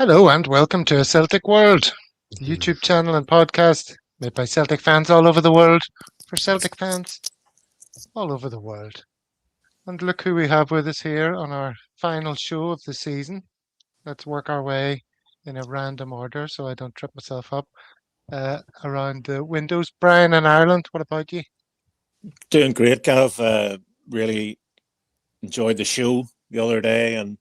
Hello and welcome to A Celtic World, the YouTube channel and podcast made by Celtic fans all over the world for Celtic fans all over the world. And look who we have with us here on our final show of the season. Let's work our way in a random order so I don't trip myself up around the windows. Brian in Ireland, what about you? Doing great, Gav. Really enjoyed the show the other day, and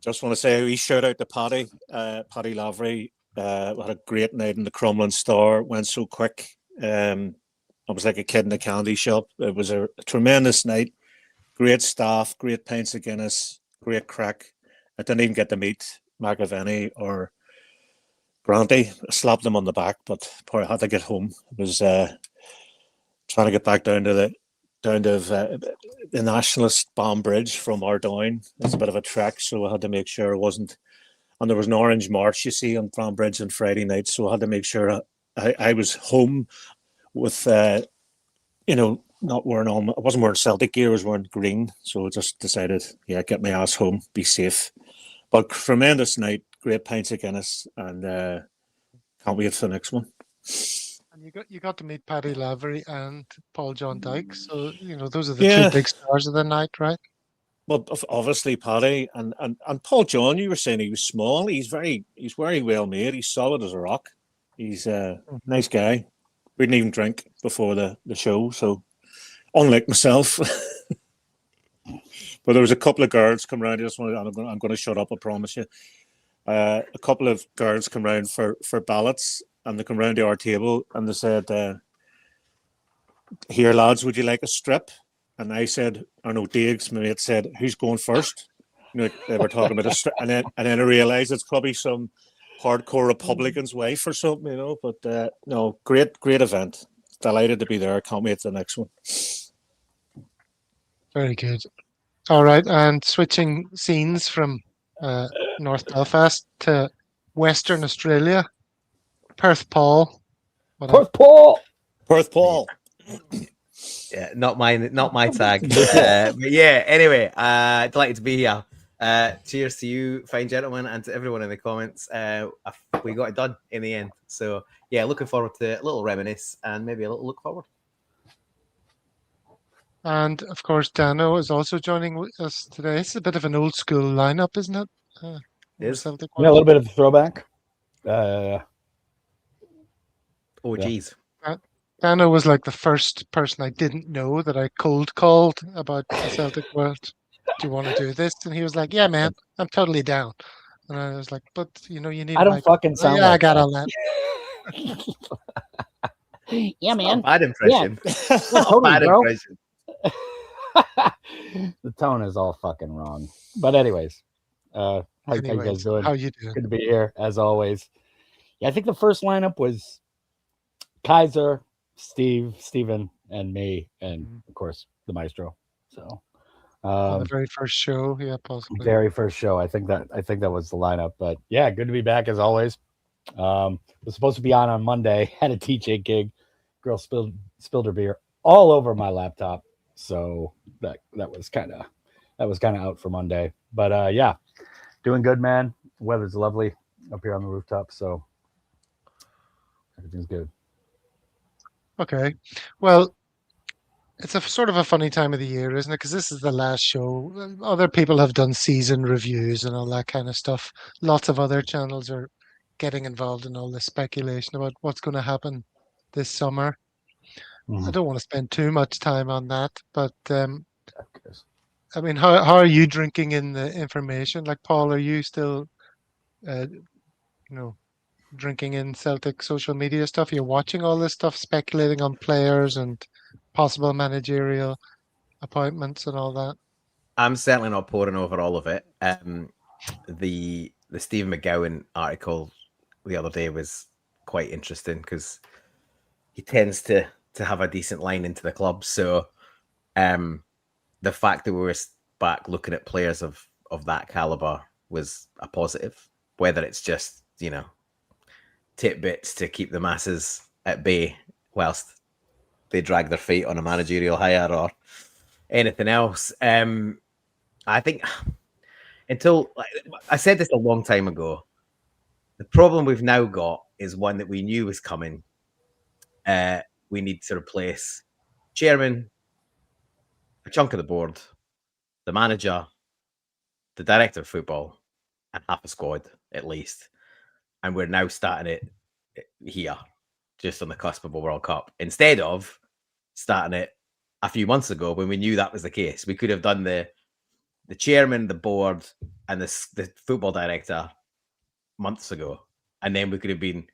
just want to say a wee shout out to Paddy Lavery. We had a great night in the Crumlin Star. Went so quick. I was like a kid in a candy shop. It was a tremendous night. Great staff, great pints of Guinness, great crack. I didn't even get to meet McAvenny or Granty. I slapped them on the back, but I had to get home. It was trying to get back down to the Nationalist Bomb Bridge from Ardoyne. It's a bit of a trek, so I had to make sure it wasn't. And there was an orange march, you see, on Bomb Bridge on Friday night, so I had to make sure I was home with, not wearing all. I wasn't wearing Celtic gear. I was wearing green, so I just decided, get my ass home, be safe. But tremendous night, great pints of Guinness, and can't wait for the next one. And you got to meet Paddy Lavery and Paul John Dykes, so those are the two big stars of the night, right? Well, obviously Paddy and Paul John. You were saying he was small. He's very well made. He's solid as a rock. He's a nice guy. We didn't even drink before the show, so unlike myself. But there was a couple of girls come around. I'm going to shut up. I promise you. A couple of girls come around for ballots. And they come round to our table and they said, "Here, lads, would you like a strip?" And I said, Diggs, my mate, said, "Who's going first?" They were talking about a strip. And then I realised it's probably some hardcore Republican's wife or something, But no, great event. Delighted to be there. Can't wait for the next one. Very good. All right. And switching scenes from North Belfast to Western Australia. Perth Paul. Perth Paul. Yeah, not my tag. But yeah, anyway, delighted to be here. Cheers to you, fine gentlemen, and to everyone in the comments. We got it done in the end. So yeah, looking forward to a little reminisce and maybe a little look forward. And of course, Dano is also joining us today. It's a bit of an old school lineup, isn't it? It is. Yeah, a little bit of a throwback. Oh, geez. Dano was like the first person I didn't know that I cold called about the Celtic World. Do you want to do this? And he was like, "Yeah, man, I'm totally down." And I was like, "But you need." I don't fucking sound. Yeah, like I got all that. Yeah, man. Bad impression. Yeah. Totally, bad bro. impression. The tone is all fucking wrong. But anyways, how you guys doing? How you doing? Good to be here as always. Yeah, I think the first lineup was Kaiser, Steven, and me, and of course the maestro. So on the very first show, yeah, possibly. Very first show. I think that was the lineup. But yeah, good to be back as always. Was supposed to be on Monday, had a teaching gig. Girl spilled her beer all over my laptop. So that was kind of out for Monday. But yeah, doing good, man. Weather's lovely up here on the rooftop, so everything's good. Okay. Well, it's a sort of a funny time of the year, isn't it? Because this is the last show. Other people have done season reviews and all that kind of stuff. Lots of other channels are getting involved in all this speculation about what's going to happen this summer. I don't want to spend too much time on that, but I mean, how are you drinking in the information? Like, Paul, are you still, drinking in Celtic social media stuff? You're watching all this stuff, speculating on players and possible managerial appointments and all that? I'm certainly not poring over all of it. The Steve McGowan article the other day was quite interesting because he tends to have a decent line into the club. So the fact that we were back looking at players of that caliber was a positive, whether it's just, tidbits to keep the masses at bay whilst they drag their feet on a managerial hire or anything else. I think I said this a long time ago, The problem we've now got is one that we knew was coming. We need to replace chairman, a chunk of the board, the manager, the director of football, and half a squad at least. And we're now starting it here, just on the cusp of a World Cup, instead of starting it a few months ago when we knew that was the case. We could have done the chairman, the board, and the football director months ago, and then we could have been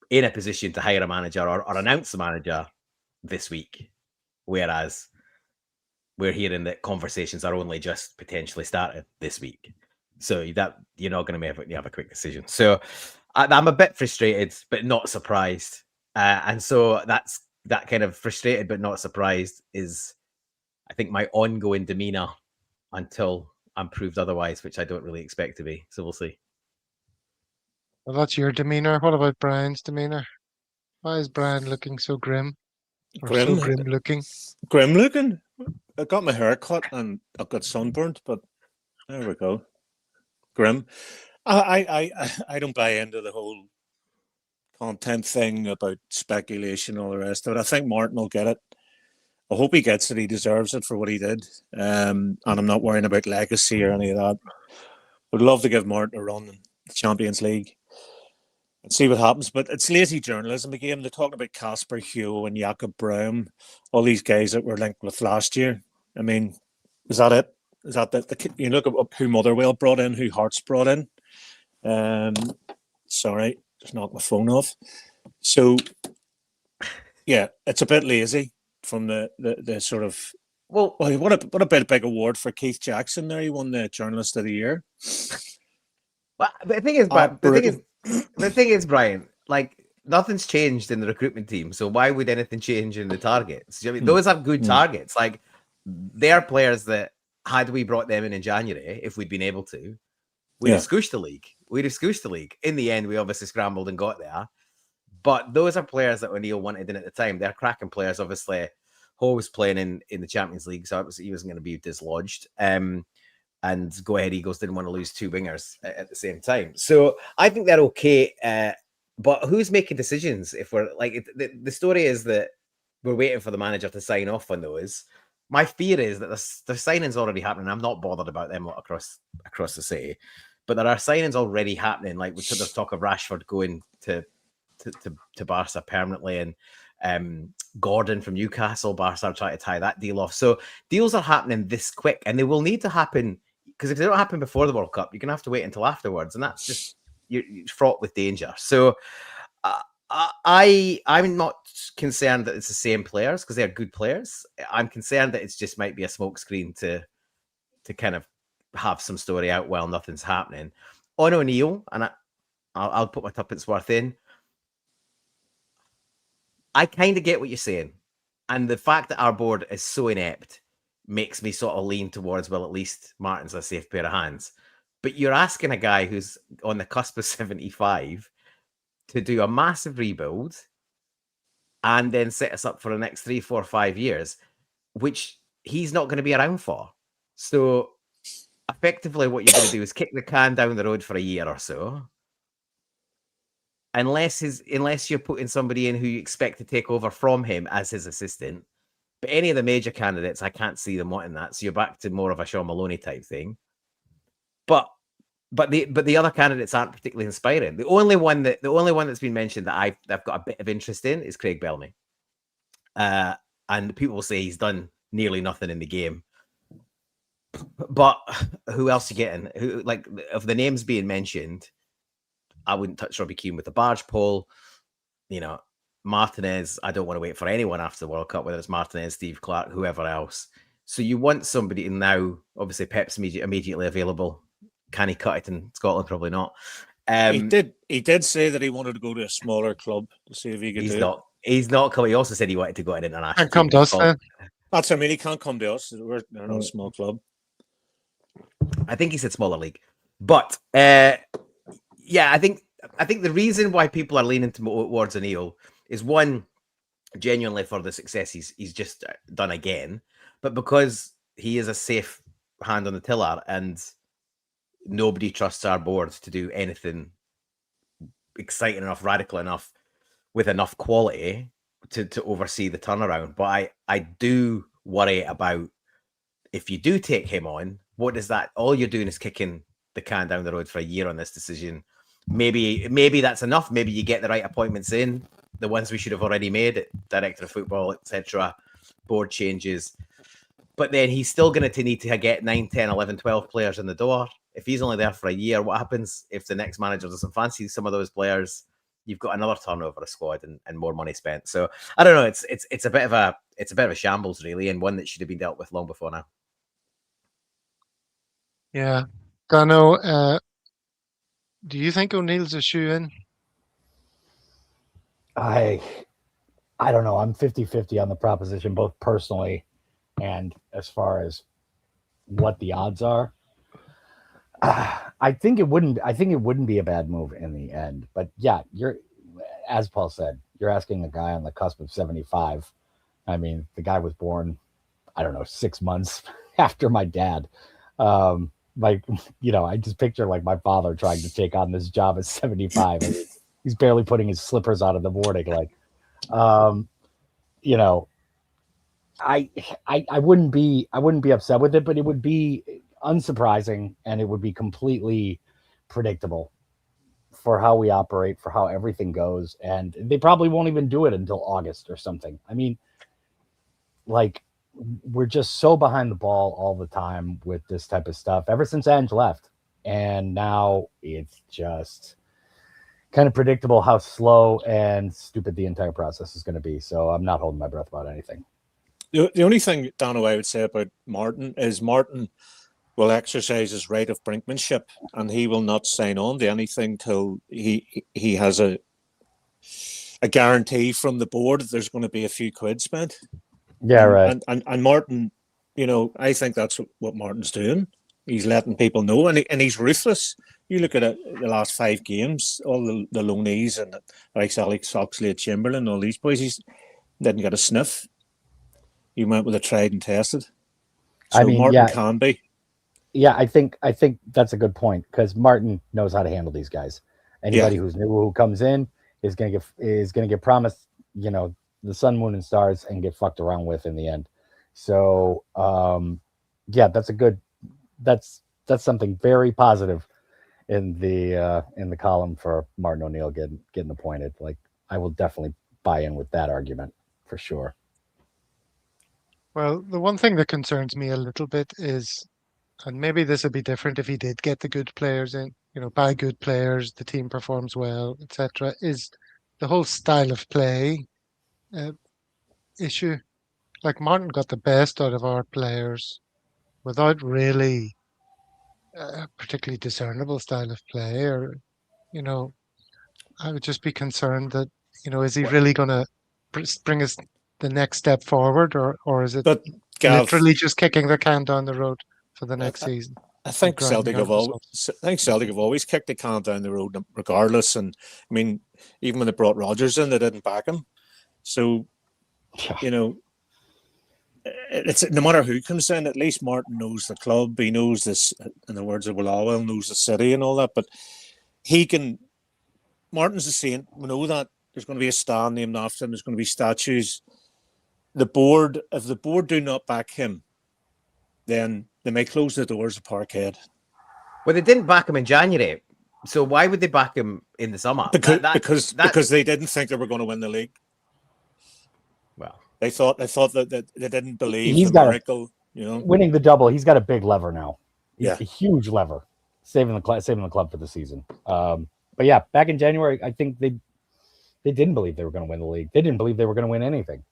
in a position to hire a manager or announce the manager this week. Whereas we're hearing that conversations are only just potentially started this week. So that you're not going to have a quick decision. So I'm a bit frustrated, but not surprised. And so that's that kind of frustrated, but not surprised is, I think, my ongoing demeanor until I'm proved otherwise, which I don't really expect to be. So we'll see. Well, that's your demeanor. What about Brian's demeanor? Why is Brian looking so grim? Or so grim looking? Grim looking? I got my hair cut and I've got sunburnt, but there we go. Grim. I don't buy into the whole content thing about speculation and all the rest of it. I think Martin will get it. I hope he gets it. He deserves it for what he did. And I'm not worrying about legacy or any of that. Would love to give Martin a run in the Champions League and see what happens. But it's lazy journalism again. They're talking about Casper Hugh and Jakob Braum, all these guys that were linked with last year. I mean, is that it? Is that the you look at who Motherwell brought in, who Hearts brought in? Sorry, just knocked my phone off. So, yeah, it's a bit lazy from the sort of. Well, what a big award for Keith Jackson there. He won the Journalist of the Year. Well, the thing is, Brian, like, nothing's changed in the recruitment team. So why would anything change in the targets? I mean, those are good targets. Like, they are players that, had we brought them in January, if we'd been able to, we'd have scooshed the league. In the end, we obviously scrambled and got there. But those are players that O'Neill wanted in at the time. They're cracking players. Obviously, Ho was playing in the Champions League, so he wasn't going to be dislodged. And Go Ahead Eagles didn't want to lose two wingers at the same time. So I think they're okay. But who's making decisions? If we're like, the story is that we're waiting for the manager to sign off on those. My fear is that the signing's already happening. I'm not bothered about them across the city, but there are signings already happening. Like there's talk of Rashford going to Barca permanently, and Gordon from Newcastle. Barca are trying to tie that deal off. So deals are happening this quick, and they will need to happen, because if they don't happen before the World Cup, you're gonna have to wait until afterwards, and that's just you're fraught with danger. So I'm not concerned that it's the same players, because they're good players. I'm concerned that it's just might be a smokescreen to kind of have some story out while nothing's happening. On O'Neill, and I'll put my tuppence worth in. I kind of get what you're saying, and the fact that our board is so inept makes me sort of lean towards, well, at least Martin's a safe pair of hands. But you're asking a guy who's on the cusp of 75 to do a massive rebuild and then set us up for the next 3, 4, 5 years, which he's not going to be around for. So effectively what you're going to do is kick the can down the road for a year or so, unless you're putting somebody in who you expect to take over from him as his assistant. But any of the major candidates, I can't see them wanting that. So you're back to more of a Sean Maloney type thing. But the other candidates aren't particularly inspiring. The only one that's been mentioned that I've got a bit of interest in is Craig Bellamy. And people will say he's done nearly nothing in the game. But who else are you getting? Who, like, of the names being mentioned, I wouldn't touch Robbie Keane with the barge pole. You know, Martinez, I don't want to wait for anyone after the World Cup, whether it's Martinez, Steve Clark, whoever else. So you want somebody to now, obviously Pep's immediately available. Can he cut it in Scotland? Probably not. He did say that he wanted to go to a smaller club to see if he could He's not coming. He also said he wanted to go to an international. Can't come to us then. That's, I mean, he can't come to us. We're not a small club. I think he said smaller league. But yeah, I think the reason why people are leaning towards O'Neill is, one, genuinely for the success he's just done again, but because he is a safe hand on the tiller and nobody trusts our board to do anything exciting enough, radical enough, with enough quality to oversee the turnaround. But I do worry about, if you do take him on, what does that? All you're doing is kicking the can down the road for a year on this decision. Maybe that's enough. Maybe you get the right appointments in, the ones we should have already made, director of football, etc., board changes. But then he's still going to need to get 9, 10, 11, 12 players in the door. If he's only there for a year, what happens if the next manager doesn't fancy some of those players? You've got another turnover of squad and more money spent. So I don't know. It's a bit of a shambles, really, and one that should have been dealt with long before now. Yeah. Dano, do you think O'Neill's a shoe-in? I don't know. I'm 50-50 on the proposition, both personally and as far as what the odds are. I think it wouldn't be a bad move in the end. But yeah, as Paul said, you're asking a guy on the cusp of 75. I mean, the guy was born, I don't know, 6 months after my dad. Like, I just picture like my father trying to take on this job at 75. I mean, he's barely putting his slippers on in the morning. Like, I wouldn't be upset with it, but it would be unsurprising and it would be completely predictable for how we operate, for how everything goes. And they probably won't even do it until August or something. I mean, like, we're just so behind the ball all the time with this type of stuff ever since Ange left. And now it's just kind of predictable how slow and stupid the entire process is going to be. So I'm not holding my breath about anything. The only thing, Dano, I would say about Martin is Martin will exercise his right of brinkmanship and he will not sign on to anything till he has a guarantee from the board that there's going to be a few quid spent. Yeah, right. And Martin, I think that's what Martin's doing. He's letting people know, and he's ruthless. You look at it, the last 5 games, all the loanees and like Alex Oxley, Chamberlain, all these boys, he didn't get a sniff. He went with a tried and tested. So Martin can be. Yeah, I think that's a good point because Martin knows how to handle these guys. Anybody who's new who comes in is gonna get promised, the sun, moon, and stars and get fucked around with in the end. So that's something very positive in the column for Martin O'Neill getting appointed. Like, I will definitely buy in with that argument for sure. Well, the one thing that concerns me a little bit is, and maybe this would be different if he did get the good players in, buy good players, the team performs well, etc., is the whole style of play issue. Like, Martin got the best out of our players without really a particularly discernible style of play, or, I would just be concerned that, is he really going to bring us the next step forward, or is it literally just kicking the can down the road for the next season? I think Celtic have always kicked the can down the road regardless. And I mean, even when they brought Rodgers in, they didn't back him. So, it's no matter who comes in, at least Martin knows the club. He knows this, in the words of Will Orwell, knows the city and all that. But Martin's the saint. We know that there's going to be a stand named after him. There's going to be statues. If the board do not back him, then they may close the doors of Parkhead. Well, they didn't back him in January, so why would they back him in the summer? Because they didn't think they were going to win the league. Well, they thought that they didn't believe the miracle. Winning the double, he's got a big lever now. Yeah, a huge lever, saving the club for the season. But yeah, back in January, I think they didn't believe they were going to win the league. They didn't believe they were going to win anything.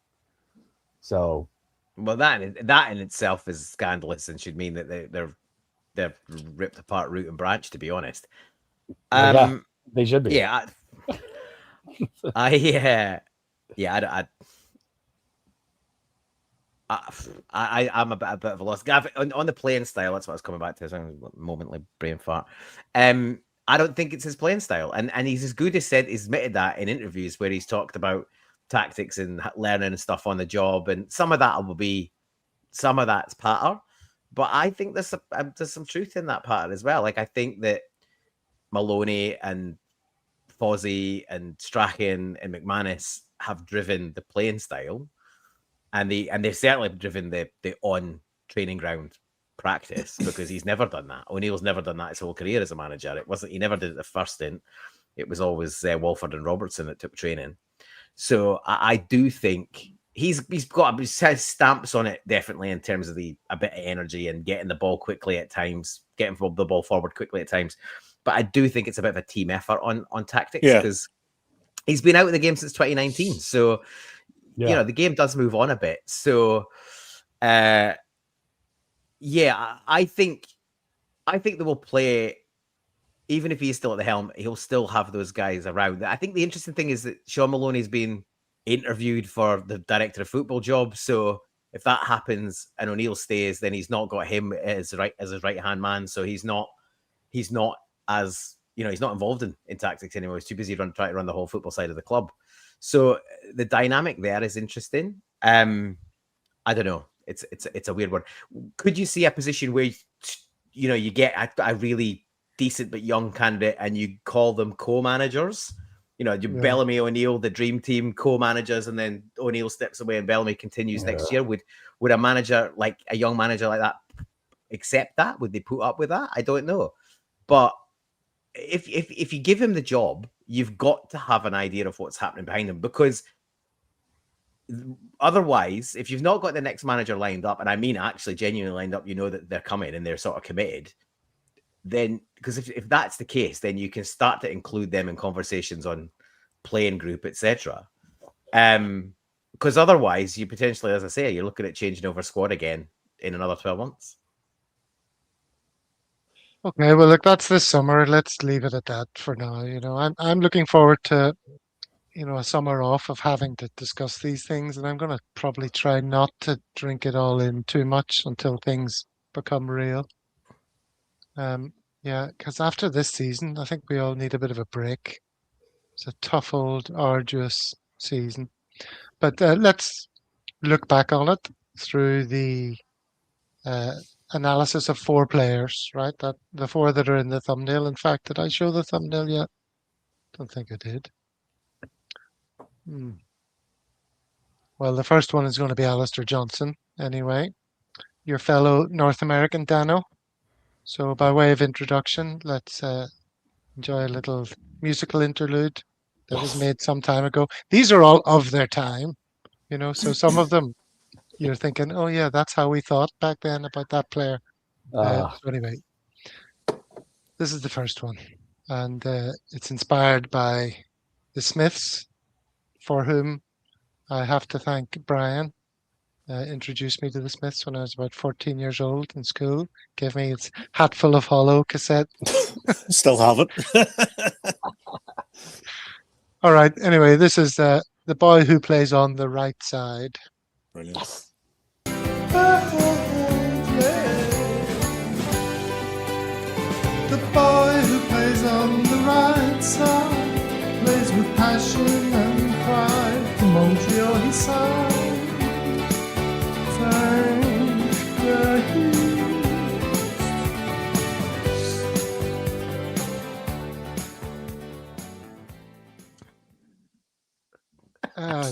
So, well, that in itself is scandalous and should mean that they're ripped apart root and branch. To be honest, they should be. Yeah, I'm a bit of a loss. Gav, on the playing style, that's what I was coming back to. So momently brain fart. I don't think it's his playing style, and he's as good as said. He's admitted that in interviews where he's talked about tactics and learning and stuff on the job, and some of that's patter, but I think there's some truth in that patter as well. Like, I think that Maloney and Fozzie and Strachan and McManus have driven the playing style, and they've certainly driven the on training ground practice, because he's never done that. O'Neill's never done that his whole career as a manager. He never did it the first stint. It was always Walford and Robertson that took training. So I do think he's got his stamps on it, definitely, in terms of a bit of energy and getting the ball quickly at times, getting the ball forward quickly at times. But I do think it's a bit of a team effort on tactics, because he's been out of the game since 2019. So, the game does move on a bit. So, I think they will play. Even if he's still at the helm, he'll still have those guys around. I think the interesting thing is that Sean Maloney's been interviewed for the director of football job. So if that happens and O'Neill stays, then he's not got him as his right hand man. So he's not as he's not involved in tactics anymore. He's too busy trying to run the whole football side of the club. So the dynamic there is interesting. I don't know. It's a weird one. Could you see a position where you get a really decent but young candidate and you call them co-managers? Bellamy, O'Neill, the dream team co-managers, and then O'Neill steps away and Bellamy continues next year. Would a manager, like a young manager like that, accept that? Would they put up with that? I don't know. But if you give him the job, you've got to have an idea of what's happening behind him, because otherwise, if you've not got the next manager lined up, and I mean actually genuinely lined up, that they're coming and they're sort of committed, then, because if that's the case, then you can start to include them in conversations on playing group, etc. Because otherwise, you potentially, as I say, you're looking at changing over squad again in another 12 months. Okay, well, look, that's this summer. Let's leave it at that for now. I'm looking forward to a summer off of having to discuss these things, and I'm going to probably try not to drink it all in too much until things become real. Because after this season, I think we all need a bit of a break. It's a tough, old, arduous season. But let's look back on it through the analysis of 4 players, right? That the 4 that are in the thumbnail. In fact, did I show the thumbnail yet? Don't think I did. Well, the first one is going to be Alistair Johnson, anyway. Your fellow North American, Dano. So by way of introduction, let's enjoy a little musical interlude that was made some time ago. These are all of their time, so some of them you're thinking, oh yeah, that's how we thought back then about that player. So anyway, this is the first one, and it's inspired by the Smiths, for whom I have to thank Brian. Introduced me to the Smiths when I was about 14 years old in school. Gave me its Hatful of Hollow cassette. Still have it. All right. Anyway, this is the boy who plays on the right side. Brilliant. The boy who plays on the right side plays with passion and pride. From Montreal he signed.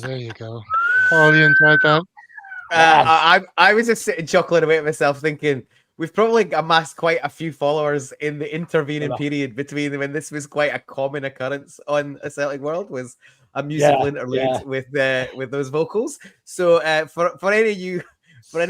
There you go. Paul, you enjoyed that? I was just sitting chuckling away at myself, thinking we've probably amassed quite a few followers in the intervening period between when this was quite a common occurrence on a Celtic World, was a musical interlude with those vocals. So for any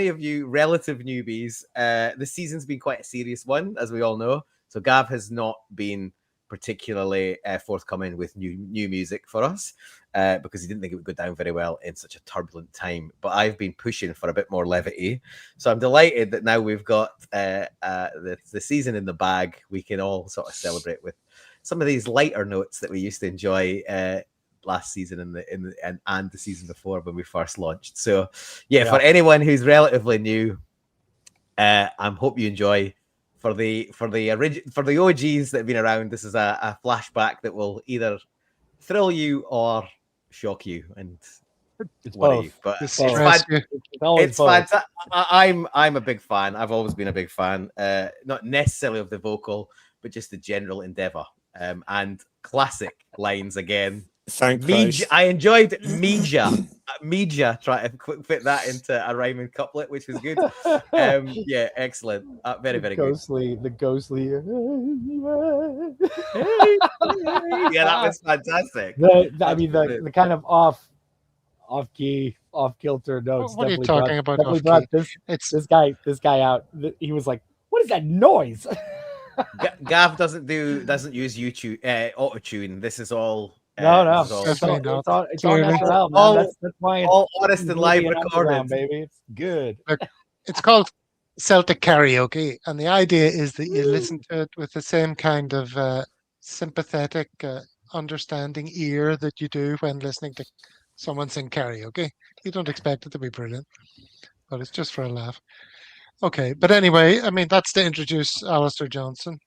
of you relative newbies, the season's been quite a serious one, as we all know. So Gav has not been particularly forthcoming with new music for us because he didn't think it would go down very well in such a turbulent time. But I've been pushing for a bit more levity. So I'm delighted that now we've got the season in the bag. We can all sort of celebrate with some of these lighter notes that we used to enjoy last season and the season before when we first launched. So for anyone who's relatively new, I hope you enjoy. For the OGs that have been around, this is a flashback that will either thrill you or shock you and it's worry both. you. But It's fantastic. I'm a big fan. I've always been a big fan, not necessarily of the vocal, but just the general endeavor. And classic lines again. Thank Christ. I enjoyed media. Try to fit that into a rhyming couplet, which was good. Yeah, excellent. Very, very good. The ghostly. Yeah, that was fantastic. The kind of off key, off kilter notes. What are you definitely talking about definitely off brought key? this guy out. He was like, "What is that noise?" Gav doesn't use YouTube auto tune. This is all. No, this is all, Definitely not. it's all Clearly. natural, man. All- That's why it's all honest and live movie underground, recorded. baby. It's good. It's called Celtic karaoke, and the idea is that you listen to it with the same kind of sympathetic, understanding ear that you do when listening to someone sing karaoke. You don't expect it to be brilliant, but it's just for a laugh. Okay, but anyway, I mean that's to introduce Alistair Johnson.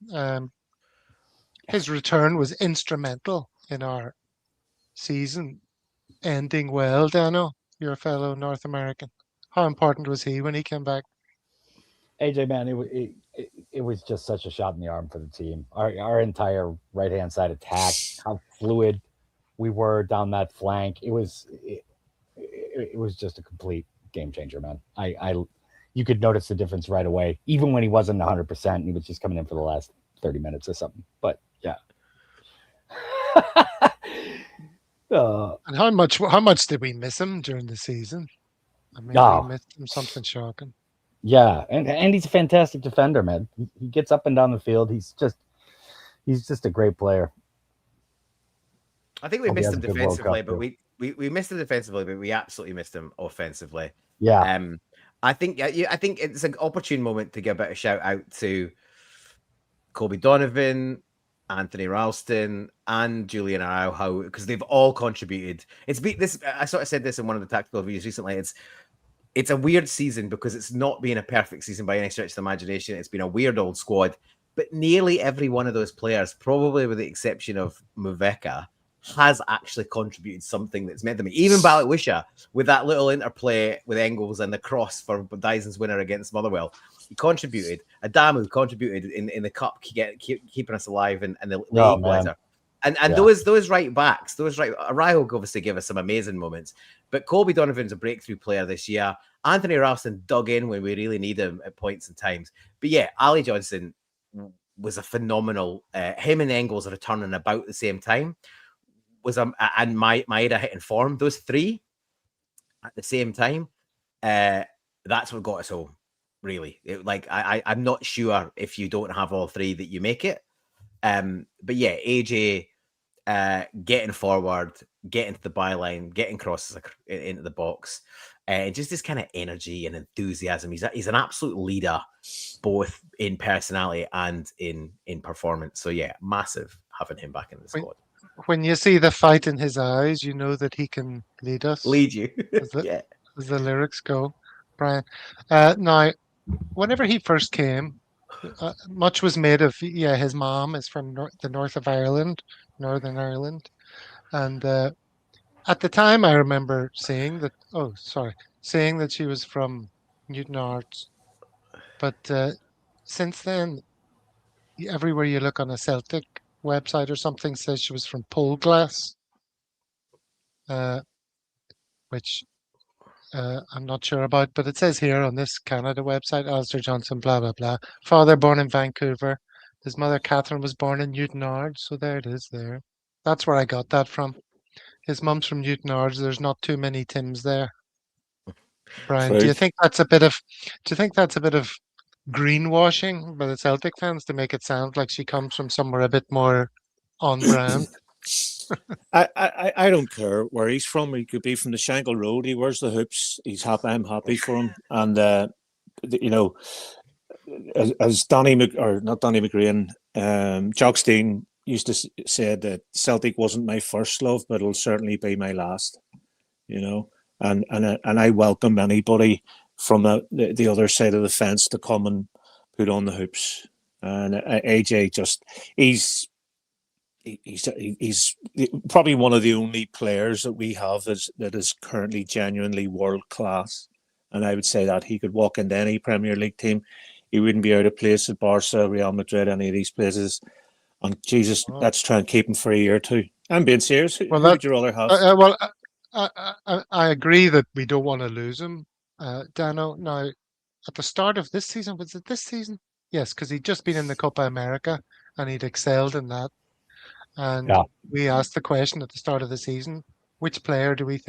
His return was instrumental in our season ending well. Dano, your fellow North American, how important was he when he came back? AJ, man, it was just such a shot in the arm for the team. Our entire right hand side attack, how fluid we were down that flank. It was just a complete game changer, man. You could notice the difference right away, even when he wasn't 100%. He was just coming in for the last 30 minutes or something. But yeah. And how much did we miss him during the season? I mean, we missed him something shocking. Yeah, and he's a fantastic defender, man. He gets up and down the field. He's just a great player. I think we missed him defensively, but we missed him defensively, but we absolutely missed him offensively. Yeah. I think it's an opportune moment to give a bit of shout out to Kobe Donovan, Anthony Ralston, and Julian Araujo, because they've all contributed. It's been this. I sort of said this in one of the tactical videos recently. It's a weird season because it's not been a perfect season by any stretch of the imagination. It's been a weird old squad, but nearly every one of those players, probably with the exception of Muveka, has actually contributed something that's meant to me. Even Balikwisha, with that little interplay with Engels and the cross for Dyson's winner against Motherwell, he contributed. Adamu contributed in the cup, keeping us alive, and the equaliser. And those right backs, Araujo obviously gave us some amazing moments, but Kobe Donovan's a breakthrough player this year. Anthony Ralston dug in when we really need him at points and times. But yeah, Ali Johnson was a phenomenal. Him and Engels are returning about the same time. And Maeda hitting form. Those three at the same time. That's what got us home. Really, I'm not sure if you don't have all three that you make it. But yeah, AJ getting forward, getting to the byline, getting crosses into the box, and just this kind of energy and enthusiasm. He's an absolute leader, both in personality and in performance. So yeah, massive having him back in the squad. When you see the fight in his eyes, you know that he can lead you. as the lyrics go, Brian. Now, whenever he first came, much was made of his mom is from the north of Ireland, Northern Ireland, and at the time I remember saying that she was from Newton Arts, but since then, everywhere you look on a Celtic website or something says she was from Polglass, which I'm not sure about, but it says here on this Canada website, Alistair Johnson, blah, blah, blah. Father born in Vancouver. His mother, Catherine, was born in Newton Ards. So there it is there. That's where I got that from. His mum's from Newton Ards. There's not too many Tims there. Brian, True. do you think that's a bit of greenwashing by the Celtic fans to make it sound like she comes from somewhere a bit more on brand? I don't care where he's from. He could be from the Shankill Road. He wears the hoops. He's happy. I'm happy for him. And as Danny McGrain, Jock Steen used to say that Celtic wasn't my first love, but it'll certainly be my last. And I welcome anybody from the other side of the fence to come and put on the hoops. And AJ he's probably one of the only players that we have that is currently genuinely world class. And I would say that he could walk into any Premier League team. He wouldn't be out of place at Barca, Real Madrid, any of these places. And Jesus, Oh. let's try and keep him for a year or two. I'm being serious. Who Well, would you rather have? well, I agree that we don't want to lose him, Dano. Now, at the start of this season, was it this season? Yes, because he'd just been in the Copa America and he'd excelled in that. And Yeah. we asked the question at the start of the season, which player do we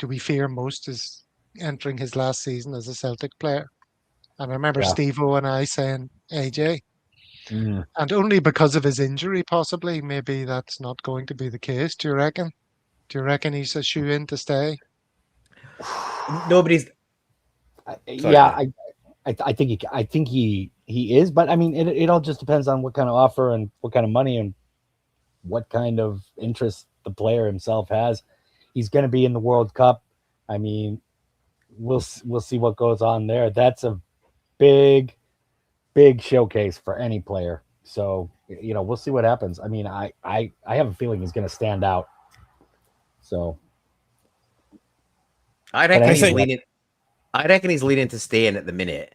we fear most is entering his last season as a Celtic player? And I remember Yeah. Steve-O and I saying AJ. Mm. And only because of his injury, possibly, maybe that's not going to be the case. Do you reckon? Do you reckon he's a shoe-in to stay? Nobody's. Yeah, I think he is, but I mean, it all just depends on what kind of offer and what kind of money and what kind of interest the player himself has. He's going to be in the World Cup. I mean, we'll see what goes on there. That's a big showcase for any player. So, you know, we'll see what happens. I mean, I have a feeling he's going to stand out. So, I reckon he's think- leaning. I reckon he's leaning to stay in at the minute.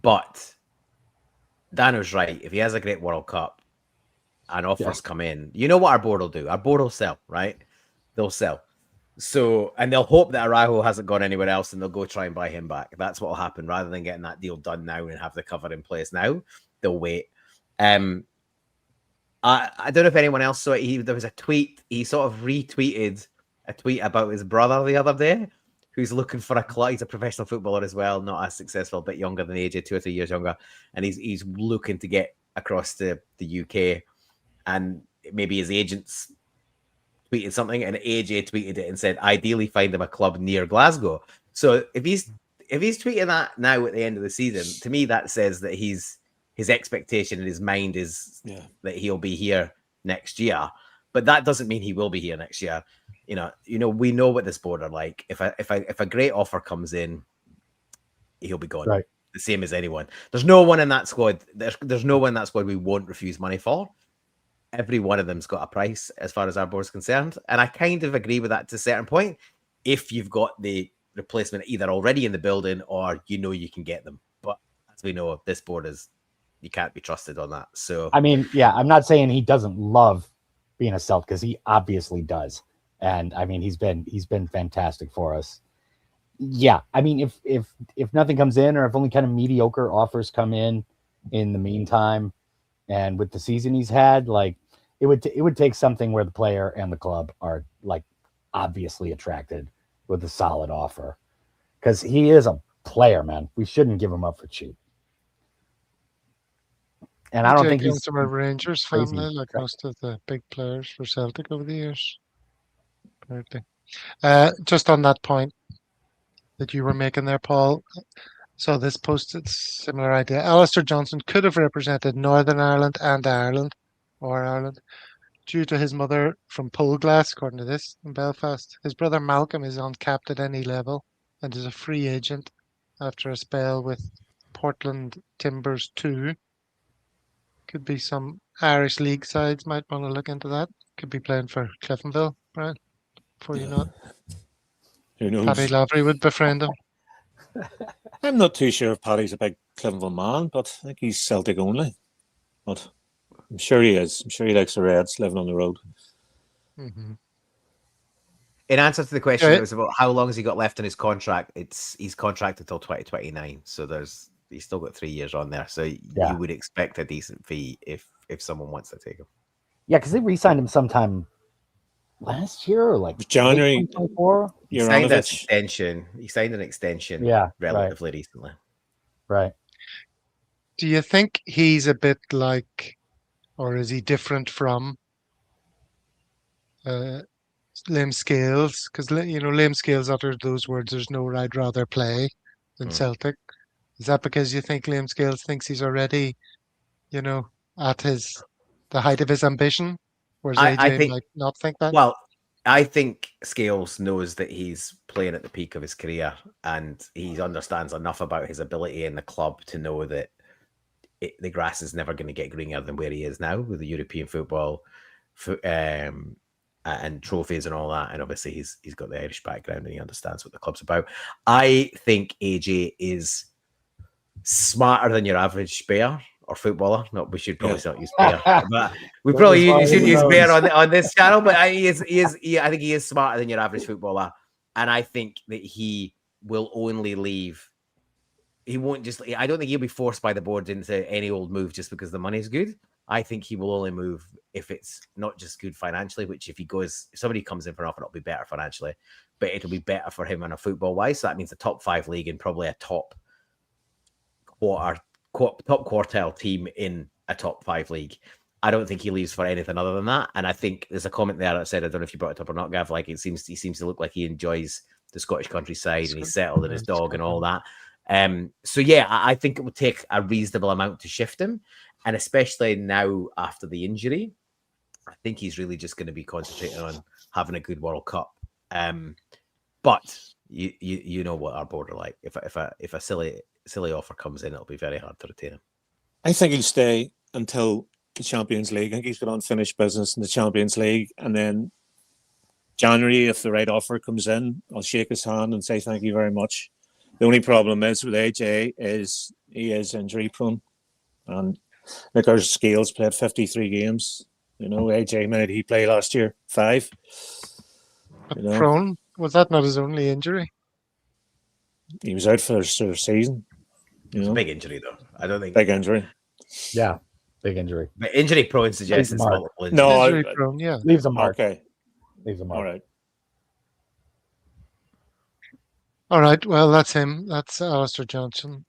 But Dano's right. If he has a great World Cup and offers come in, you know what our board will do? Our board will sell, right? They'll sell. So, and they'll hope that Araujo hasn't gone anywhere else and they'll go try and buy him back. That's what will happen rather than getting that deal done now and have the cover in place now. They'll wait. I don't know if anyone else saw it. There was a tweet. He sort of retweeted a tweet about his brother the other day, who's looking for a club. He's a professional footballer as well, not as successful, but younger than AJ, 2 or 3 years younger. And he's looking to get across to the UK. And maybe his agents tweeted something, and AJ tweeted it and said, ideally find him a club near Glasgow. So if he's tweeting that now at the end of the season, to me that says that his expectation in his mind is that he'll be here next year. But that doesn't mean he will be here next year. You know, we know what this board are like. If a great offer comes in, he'll be gone. Right. The same as anyone. There's no one in that squad. There's no one in that squad we won't refuse money for. Every one of them's got a price as far as our board's concerned. And I kind of agree with that to a certain point. If you've got the replacement either already in the building or you know you can get them. But as we know, this board you can't be trusted on that. So I mean, yeah, I'm not saying he doesn't love being a Celt, because he obviously does. And I mean, he's been fantastic for us. Yeah, I mean, if nothing comes in, or if only kind of mediocre offers come in the meantime, and with the season he's had, like it would take something where the player and the club are like obviously attracted with a solid offer, because he is a player, man. We shouldn't give him up for cheap. And I don't think he's from a Rangers crazy. family, like most of the big players for Celtic over the years. Apparently. Just on that point that you were making there, Paul. So this posted similar idea. Alistair Johnson could have represented Northern Ireland and Ireland, due to his mother from Polglass, according to this, in Belfast. His brother Malcolm is uncapped at any level and is a free agent after a spell with Portland Timbers 2. Could be some Irish league sides might want to look into that. Could be playing for Cliftonville, Brian, before you know it. Who knows? Paddy Lavery would befriend him. I'm not too sure if Paddy's a big Cliftonville man, but I think he's Celtic only. But I'm sure he is. I'm sure he likes the Reds living on the road. Mm-hmm. in answer to the question, Okay. it was about how long has he got left in his contract. He's contracted till 2029, so he's still got 3 years on there. So you would expect a decent fee if someone wants to take him. Yeah, because they re-signed him sometime last year or like January 2024. He signed an extension. He signed an extension relatively recently. Right. Do you think he's a bit like, or is he different from Liam Scales? Because, Liam Scales uttered those words, there's no I'd rather play than Celtic. Is that because you think Liam Scales thinks he's already, at the height of his ambition? Whereas AJ might not think that? Well, I think Scales knows that he's playing at the peak of his career, and he understands enough about his ability in the club to know that the grass is never going to get greener than where he is now with the European football and trophies and all that. And obviously he's got the Irish background and he understands what the club's about. I think AJ is smarter than your average player or footballer. No, we should probably not use player, but we That probably was should one use of player those. on this channel. But I think he is smarter than your average footballer, and I think that he will only leave. He won't just. I don't think he'll be forced by the board into any old move just because the money's good. I think he will only move if it's not just good financially. Which if somebody comes in for an offer, it'll be better financially, but it'll be better for him on a football wise. So that means a top 5 league and probably a top quartile team in a top 5 league. I don't think he leaves for anything other than that. And I think there's a comment there that said, I don't know if you brought it up or not, Gav. Like he seems to look like he enjoys the Scottish countryside and he's settled in his dog and all that. So yeah, I think it would take a reasonable amount to shift him, and especially now after the injury, I think he's really just going to be concentrating on having a good World Cup. But you know what our board are like. If a silly offer comes in, it'll be very hard to retain him. I think he'll stay until the Champions League. I think he's got unfinished business in the Champions League, and then January, if the right offer comes in, I'll shake his hand and say thank you very much. The only problem is with AJ is he is injury prone, and Nick Scales played 53 games. You know, AJ made he played last year 5. You know, Prone, was that not his only injury? he was out for the season. You It's know, a big injury though. I don't think big injury. Yeah, big injury. But injury prone suggests it's Mark. multiple injuries. No, Injury prone, yeah. Leaves a mark. Okay, Leaves a mark. all right. All right, well, that's him. That's Alistair Johnson.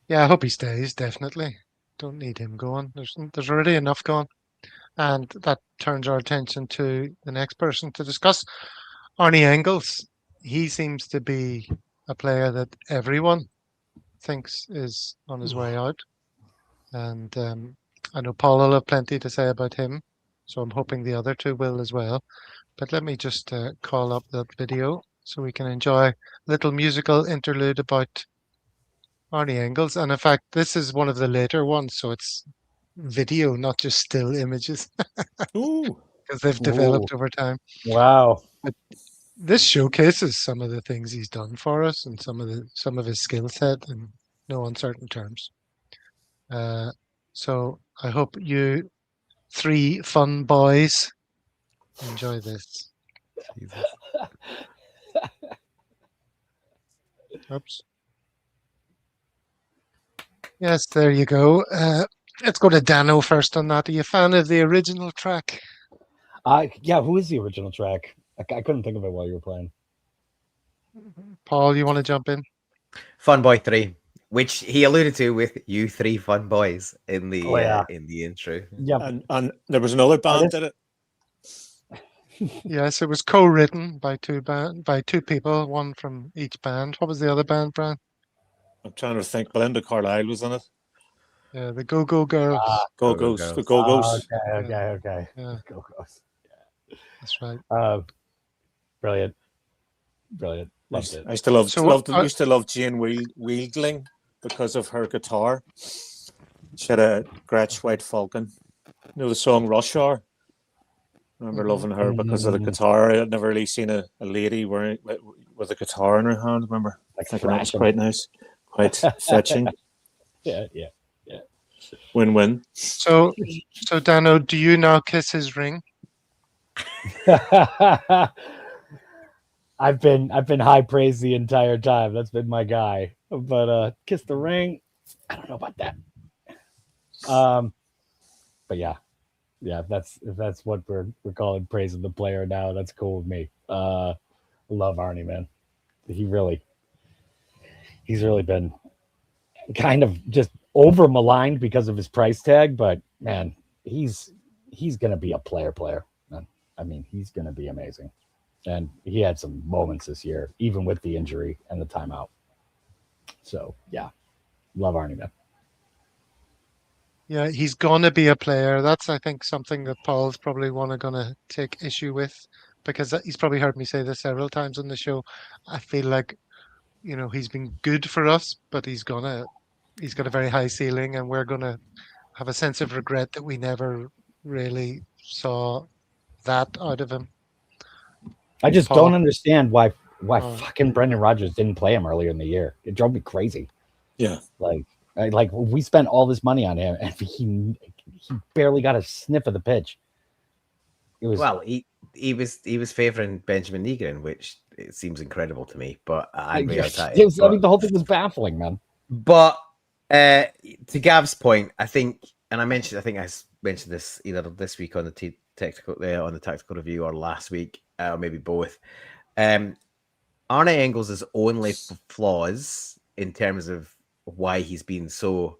Yeah, I hope he stays, definitely. Don't need him going. There's already enough going. And that turns our attention to the next person to discuss, Arnie Engels. He seems to be a player that everyone thinks is on his way out. And I know Paul will have plenty to say about him, so I'm hoping the other two will as well. But let me just call up that video so we can enjoy a little musical interlude about Arnie Engels. And in fact, this is one of the later ones, so it's video, not just still images, Ooh, because they've developed over time. Wow. This showcases some of the things he's done for us and some of his skill set in no uncertain terms. So I hope you 3 fun boys enjoy this. Oops. Yes, there you go. Let's go to Dano first on that. Are you a fan of the original track? Yeah, who is the original track? I couldn't think of it while you were playing. Paul, you want to jump in? Fun Boy 3, which he alluded to with "you 3 fun boys" in the in the intro. Yeah, and there was another band did it. Yes, it was co-written by two people, one from each band. What was the other band, Brian? I'm trying to think. Belinda Carlisle was in it. Yeah, the Go-Go Girls. Go-Go's, the Go-Go's. Okay. Yeah. Go-Go's. That's right. Brilliant. Loved it. I still love. So, used to love Jane Wheeldling because of her guitar. She had a Gretsch White Falcon. You know the song Rush Hour? I remember loving her because of the guitar. I'd never really seen a lady wearing with a guitar in her hand. Remember, Like thinking that was thrashing. quite nice, quite fetching. Yeah. Win-win. So Dano, do you now kiss his ring? I've been high praise the entire time. That's been my guy. But kiss the ring, I don't know about that. But yeah, if that's what we're calling praising the player now, that's cool with me. Love Arnie, man. He's really been kind of just over maligned because of his price tag, but man, he's gonna be a player. I mean, he's gonna be amazing. And he had some moments this year, even with the injury and the timeout. So yeah, love Arnie, man. Yeah, he's gonna be a player. That's, I think, something that Paul's probably gonna take issue with, because he's probably heard me say this several times on the show. I feel like, he's been good for us, but he's got a very high ceiling, and we're gonna have a sense of regret that we never really saw that out of him. I just Paul? don't understand why Oh. fucking Brendan Rodgers didn't play him earlier in the year. It drove me crazy. Yeah. Like we spent all this money on him, and he barely got a sniff of the pitch. It was Well, he was favouring Benjamin Negrin, which it seems incredible to me. But I Andre mean, Arteta. the whole thing was baffling, man. But to Gav's point, I think I mentioned this either this week on the tactical review or last week, or maybe both. Arne Engels' only flaws in terms of why he's been so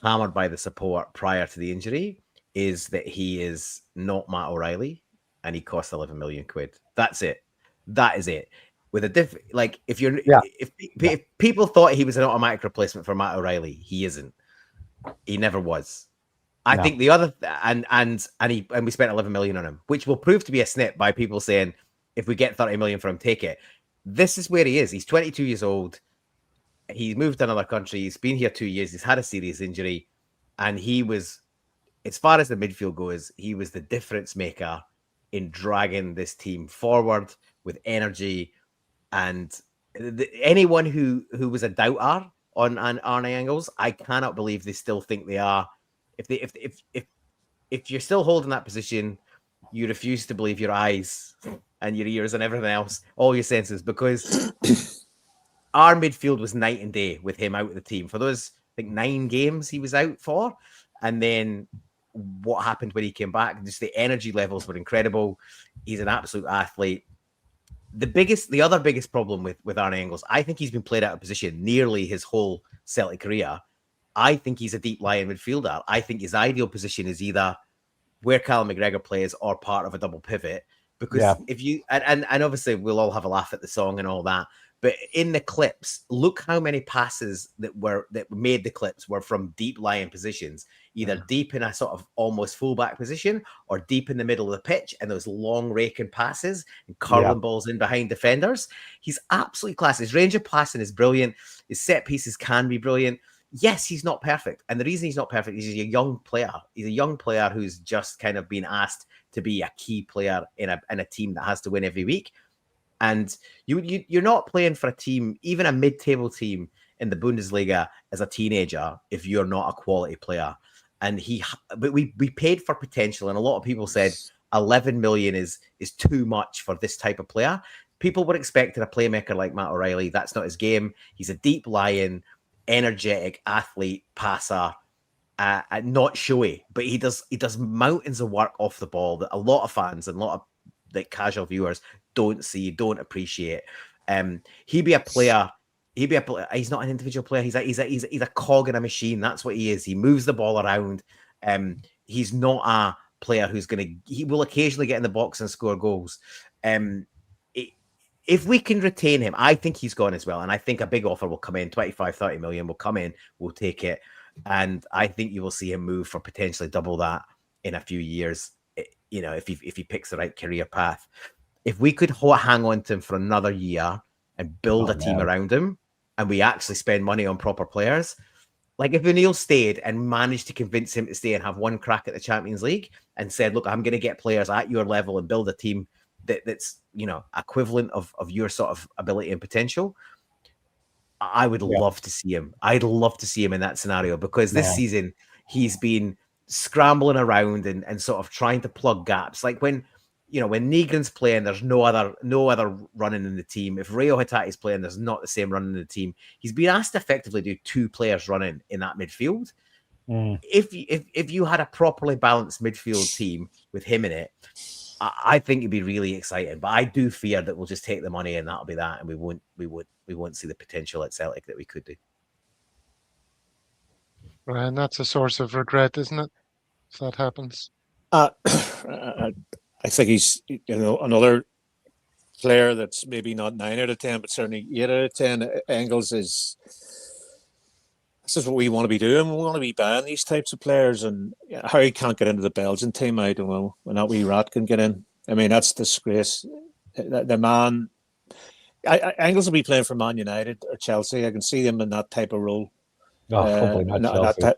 hammered by the support prior to the injury is that he is not Matt O'Reilly and he costs 11 million quid. That's it. That is it. With a if people thought he was an automatic replacement for Matt O'Reilly, he isn't. He never was. I think the other and we spent 11 million on him, which will prove to be a snip by people saying if we get 30 million for him, take it. This is where he is. He's 22 years old. He's moved to another country. He's been here 2 years. He's had a serious injury, and he was, as far as the midfield goes, he was the difference maker in dragging this team forward with energy. And anyone who was a doubter on Arne Engels, I cannot believe they still think they are. If you're still holding that position, you refuse to believe your eyes and your ears and everything else, all your senses, because our midfield was night and day with him out of the team for those, I think, 9 games he was out for. And then what happened when he came back? Just the energy levels were incredible. He's an absolute athlete. The other biggest problem with Arne Engels, I think he's been played out of position nearly his whole Celtic career. I think he's a deep lying midfielder. I think his ideal position is either where Callum McGregor plays or part of a double pivot. Because if you and obviously we'll all have a laugh at the song and all that, but in the clips, look how many passes that made the clips were from deep lying positions, either deep in a sort of almost fullback position or deep in the middle of the pitch, and those long raking passes and curling balls in behind defenders. He's absolutely class. His range of passing is brilliant. His set pieces can be brilliant. Yes, he's not perfect. And the reason he's not perfect is he's a young player. He's a young player who's just kind of been asked to be a key player in a team that has to win every week. And you're not playing for a team, even a mid-table team in the Bundesliga as a teenager, if you're not a quality player. And but we paid for potential. And a lot of people said 11 million is too much for this type of player. People were expecting a playmaker like Matt O'Reilly. That's not his game. He's a deep lying, energetic athlete, passer, not showy, but he does mountains of work off the ball that a lot of fans and a lot of casual viewers don't see, don't appreciate. He'd be a player. He's not an individual player. He's a cog in a machine. That's what he is. He moves the ball around. He's not a player he will occasionally get in the box and score goals. If we can retain him, I think he's gone as well. And I think a big offer will come in, 25, 30 million will come in. We'll take it. And I think you will see him move for potentially double that in a few years, if he picks the right career path. If we could hang on to him for another year and build a team around him, and we actually spend money on proper players, like if O'Neill stayed and managed to convince him to stay and have one crack at the Champions League and said, look, I'm going to get players at your level and build a team that's equivalent of your sort of ability and potential, I would love to see him. I'd love to see him in that scenario, because this season he's been scrambling around and sort of trying to plug gaps. Like when Negrin's playing, there's no other running in the team. If Rio Hitati's playing, there's not the same running in the team. He's been asked to effectively do 2 players running in that midfield. If you had a properly balanced midfield team with him in it, I think it'd be really exciting. But I do fear that we'll just take the money and that'll be that, and we won't see the potential at Celtic that we could do. Ryan, that's a source of regret, isn't it? If that happens. I think he's another player that's maybe not 9 out of 10, but certainly 8 out of 10. Engels this is what we want to be doing. We want to be buying these types of players, and how he can't get into the Belgian team, I don't know. When that wee rat can get in, I mean, that's disgrace. The man, Engels will be playing for Man United or Chelsea. I can see him in that type of role. Hopefully not Chelsea.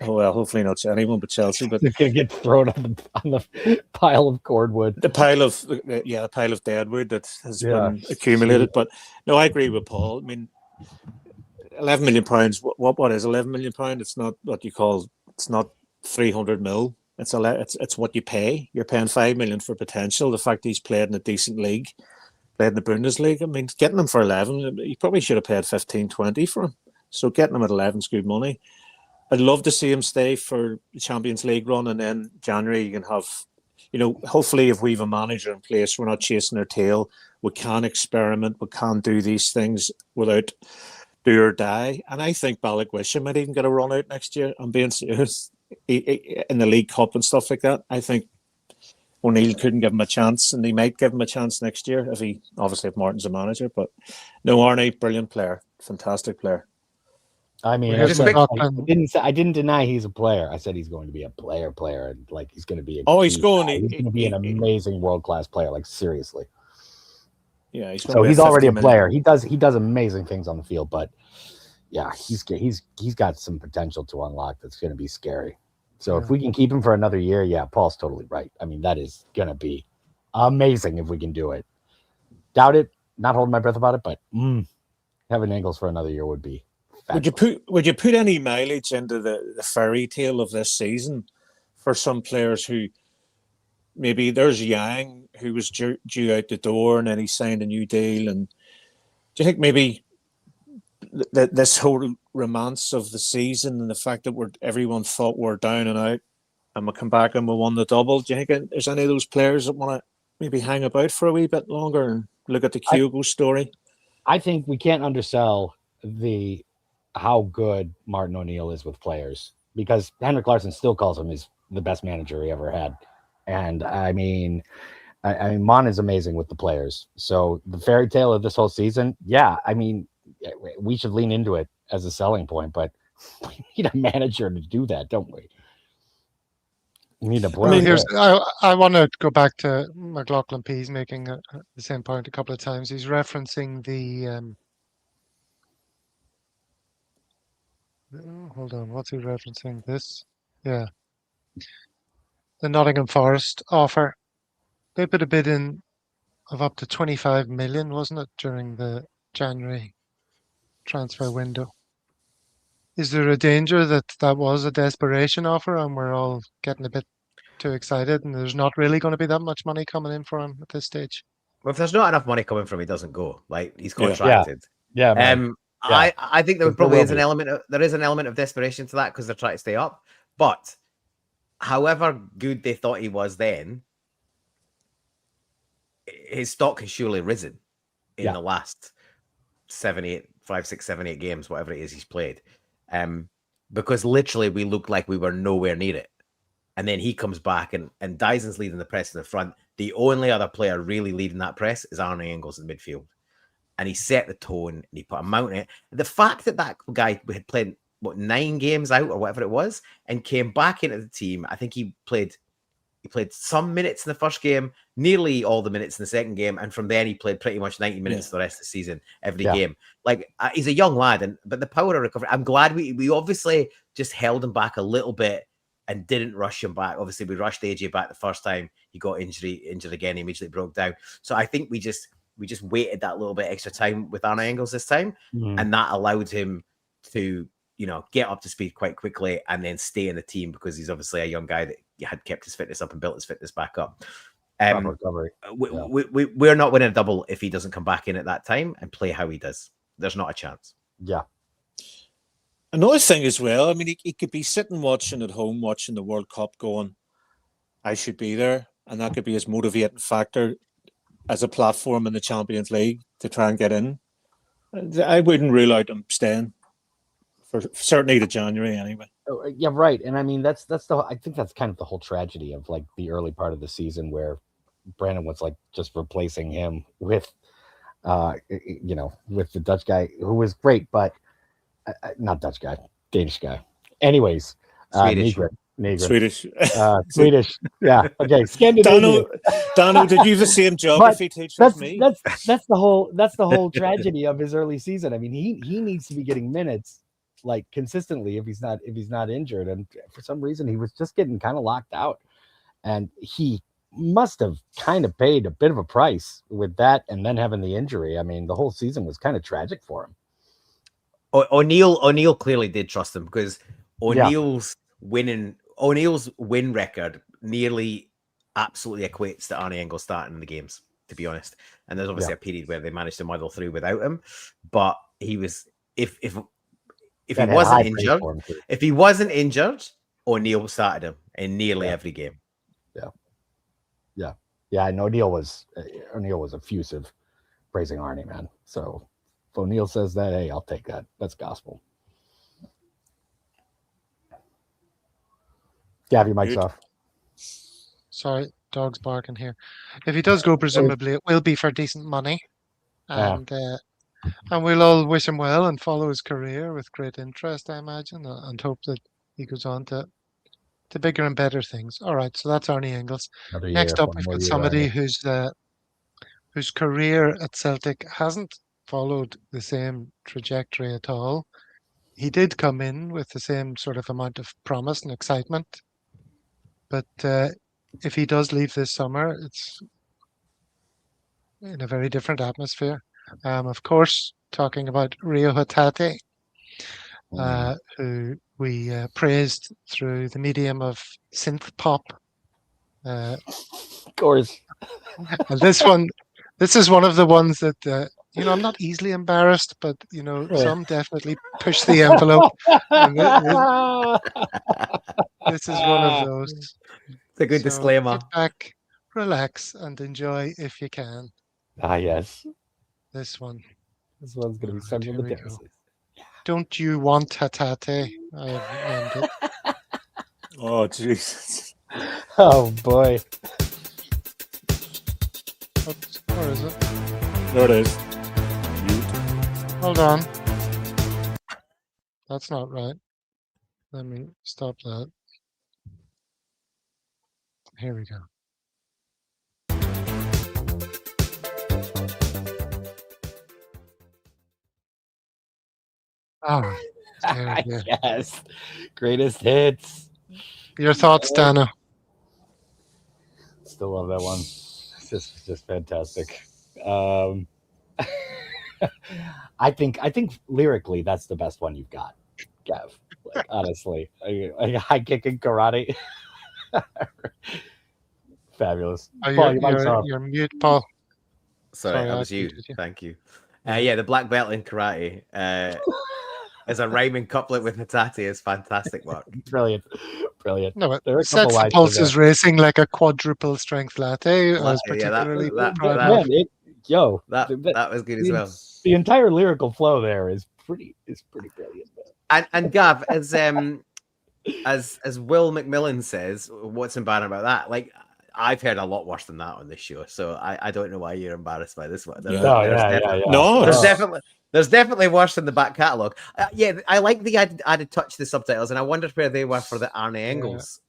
Hopefully not anyone but Chelsea. But he's gonna get thrown on the pile of cordwood, the pile of deadwood that has been accumulated. But no, I agree with Paul. I mean, £11 million. What is £11 million? It's not what you call. It's not 300 mil. It's what you pay. You're paying 5 million for potential. The fact he's played in a decent league, played in the Bundesliga. I mean, getting him for 11, you probably should have paid 15, 20 for him. So getting him at 11 is good money. I'd love to see him stay for the Champions League run, and then January you can have, hopefully if we have a manager in place, we're not chasing our tail. We can experiment. We can do these things without do or die. And I think Ballagwisha might even get a run out next year. I'm being serious. In the League Cup and stuff like that. I think O'Neill couldn't give him a chance, and he might give him a chance next year if Martin's a manager. But no, Arnie, brilliant player, fantastic player. I mean, I didn't deny he's a player. I said he's going to be a player, and like he's going to be. He's going to be an amazing world-class player. Like seriously. Yeah, he's already a player. He does amazing things on the field, but yeah, he's got some potential to unlock that's going to be scary. So if we can keep him for another year, yeah, Paul's totally right. I mean, that is going to be amazing if we can do it. Doubt it. Not holding my breath about it, but having Ingles for another year would be fabulous. Would you put any mileage into the fairy tale of this season for some players who maybe there's Yang who was due out the door and then he signed a new deal, and do you think maybe this whole romance of the season and the fact that everyone thought we're down and out and we come back and we won the double, do you think there's any of those players that want to maybe hang about for a wee bit longer and look at the Kyogo story? I think we can't undersell how good Martin O'Neill is with players, because Henrik Larsson still calls him the best manager he ever had. And I mean Mon is amazing with the players. So the fairy tale of this whole season, yeah, I mean, we should lean into it as a selling point, but we need a manager to do that, don't we? We need a player. I want to go back to McLaughlin Pease making the same point a couple of times. He's referencing the hold on, what's he referencing? This, yeah, the Nottingham Forest offer. They put a bid in of up to 25 million, wasn't it, during the January transfer window? Is there a danger that was a desperation offer and we're all getting a bit too excited and there's not really going to be that much money coming in for him at this stage? Well, if there's not enough money coming from him, he doesn't go. Like, he's contracted. Yeah. I think there probably is an element of desperation to that because they're trying to stay up. But however good they thought he was then, his stock has surely risen in the last 5, 6, 7, 8 games, whatever it is he's played. Because literally we looked like we were nowhere near it. And then he comes back and Dyson's leading the press in the front. The only other player really leading that press is Arne Engels in midfield. And he set the tone and he put a mount in it. The fact that guy had played, 9 games out or whatever it was, and came back into the team, I think he played some minutes in the first game, nearly all the minutes in the second game, and from then he played pretty much 90 minutes the rest of the season, every game. Like, he's a young lad, but the power of recovery, I'm glad we obviously just held him back a little bit and didn't rush him back. Obviously, we rushed AJ back the first time. He got injured again, he immediately broke down. So I think we just waited that little bit extra time with Arne Engels this time, and that allowed him to, get up to speed quite quickly and then stay in the team because he's obviously a young guy that had kept his fitness up and built his fitness back up. We're not winning a double if he doesn't come back in at that time and play how he does. There's not a chance. Yeah. Another thing as well, I mean, he could be sitting watching at home, watching the World Cup going, I should be there. And that could be his motivating factor as a platform in the Champions League to try and get in. I wouldn't rule out him staying for certainly to January anyway. Yeah, right. And I mean, I think that's kind of the whole tragedy of like the early part of the season where Brandon was like just replacing him with, with the Dutch guy who was great, but not Dutch guy, Danish guy. Anyways, Swedish. Swedish. Yeah. Okay. Scandinavian. Dano, did you have the same geography teacher as me? That's the whole tragedy of his early season. I mean, he needs to be getting minutes like consistently if he's not injured, and for some reason he was just getting kind of locked out, and he must have kind of paid a bit of a price with that and then having the injury. I mean, the whole season was kind of tragic for him. O'Neill clearly did trust him because O'Neill's win record nearly absolutely equates to Arnie Engel starting the games, to be honest. And there's obviously a period where they managed to muddle through without him, but he was if he wasn't injured, O'Neill started him in nearly every game. Yeah. And O'Neill was effusive praising Arnie, man. So if O'Neill says that, hey, I'll take that. That's gospel. Gav, your mic's off. Sorry, dog's barking here. If he does go, presumably it will be for decent money, and we'll all wish him well and follow his career with great interest, I imagine, and hope that he goes on to bigger and better things. All right, so that's Arnie Engels. Next up, we've got somebody whose career at Celtic hasn't followed the same trajectory at all. He did come in with the same sort of amount of promise and excitement, but if he does leave this summer, it's in a very different atmosphere. Of course, talking about Rio Hatate, who we praised through the medium of synth pop. Of course. And this is one of the ones that, I'm not easily embarrassed, but, some definitely push the envelope. And this is one of those. It's a good disclaimer. Sit back, relax, and enjoy if you can. Ah, yes. This one. This one's going to be something of the Genesis. Don't you want Hatate? I have named it. Oh, Jesus. Oh, boy. Oops, where is it? There it is. Hold on. That's not right. Let me stop that. Here we go. All right. Yes. Greatest hits. Your thoughts, Dano? Still love that one. It's just fantastic. I think lyrically that's the best one you've got, Gav. Like, honestly, high kicking karate. Fabulous. Paul, you're mute, Paul. Sorry, that was you. Thank you. Yeah, the black belt in karate as a rhyming couplet with Hatate is fantastic work. Brilliant. No, it sets the pulses racing like a quadruple strength latte. I was particularly proud of. That was good as well. The entire lyrical flow there is pretty brilliant. And Gav, as Will McMillan says, what's embarrassing about that? Like, I've heard a lot worse than that on this show, so I don't know why you're embarrassed by this one. There's definitely worse in the back catalogue. I like the added touch to the subtitles, and I wondered where they were for the Arnie Engels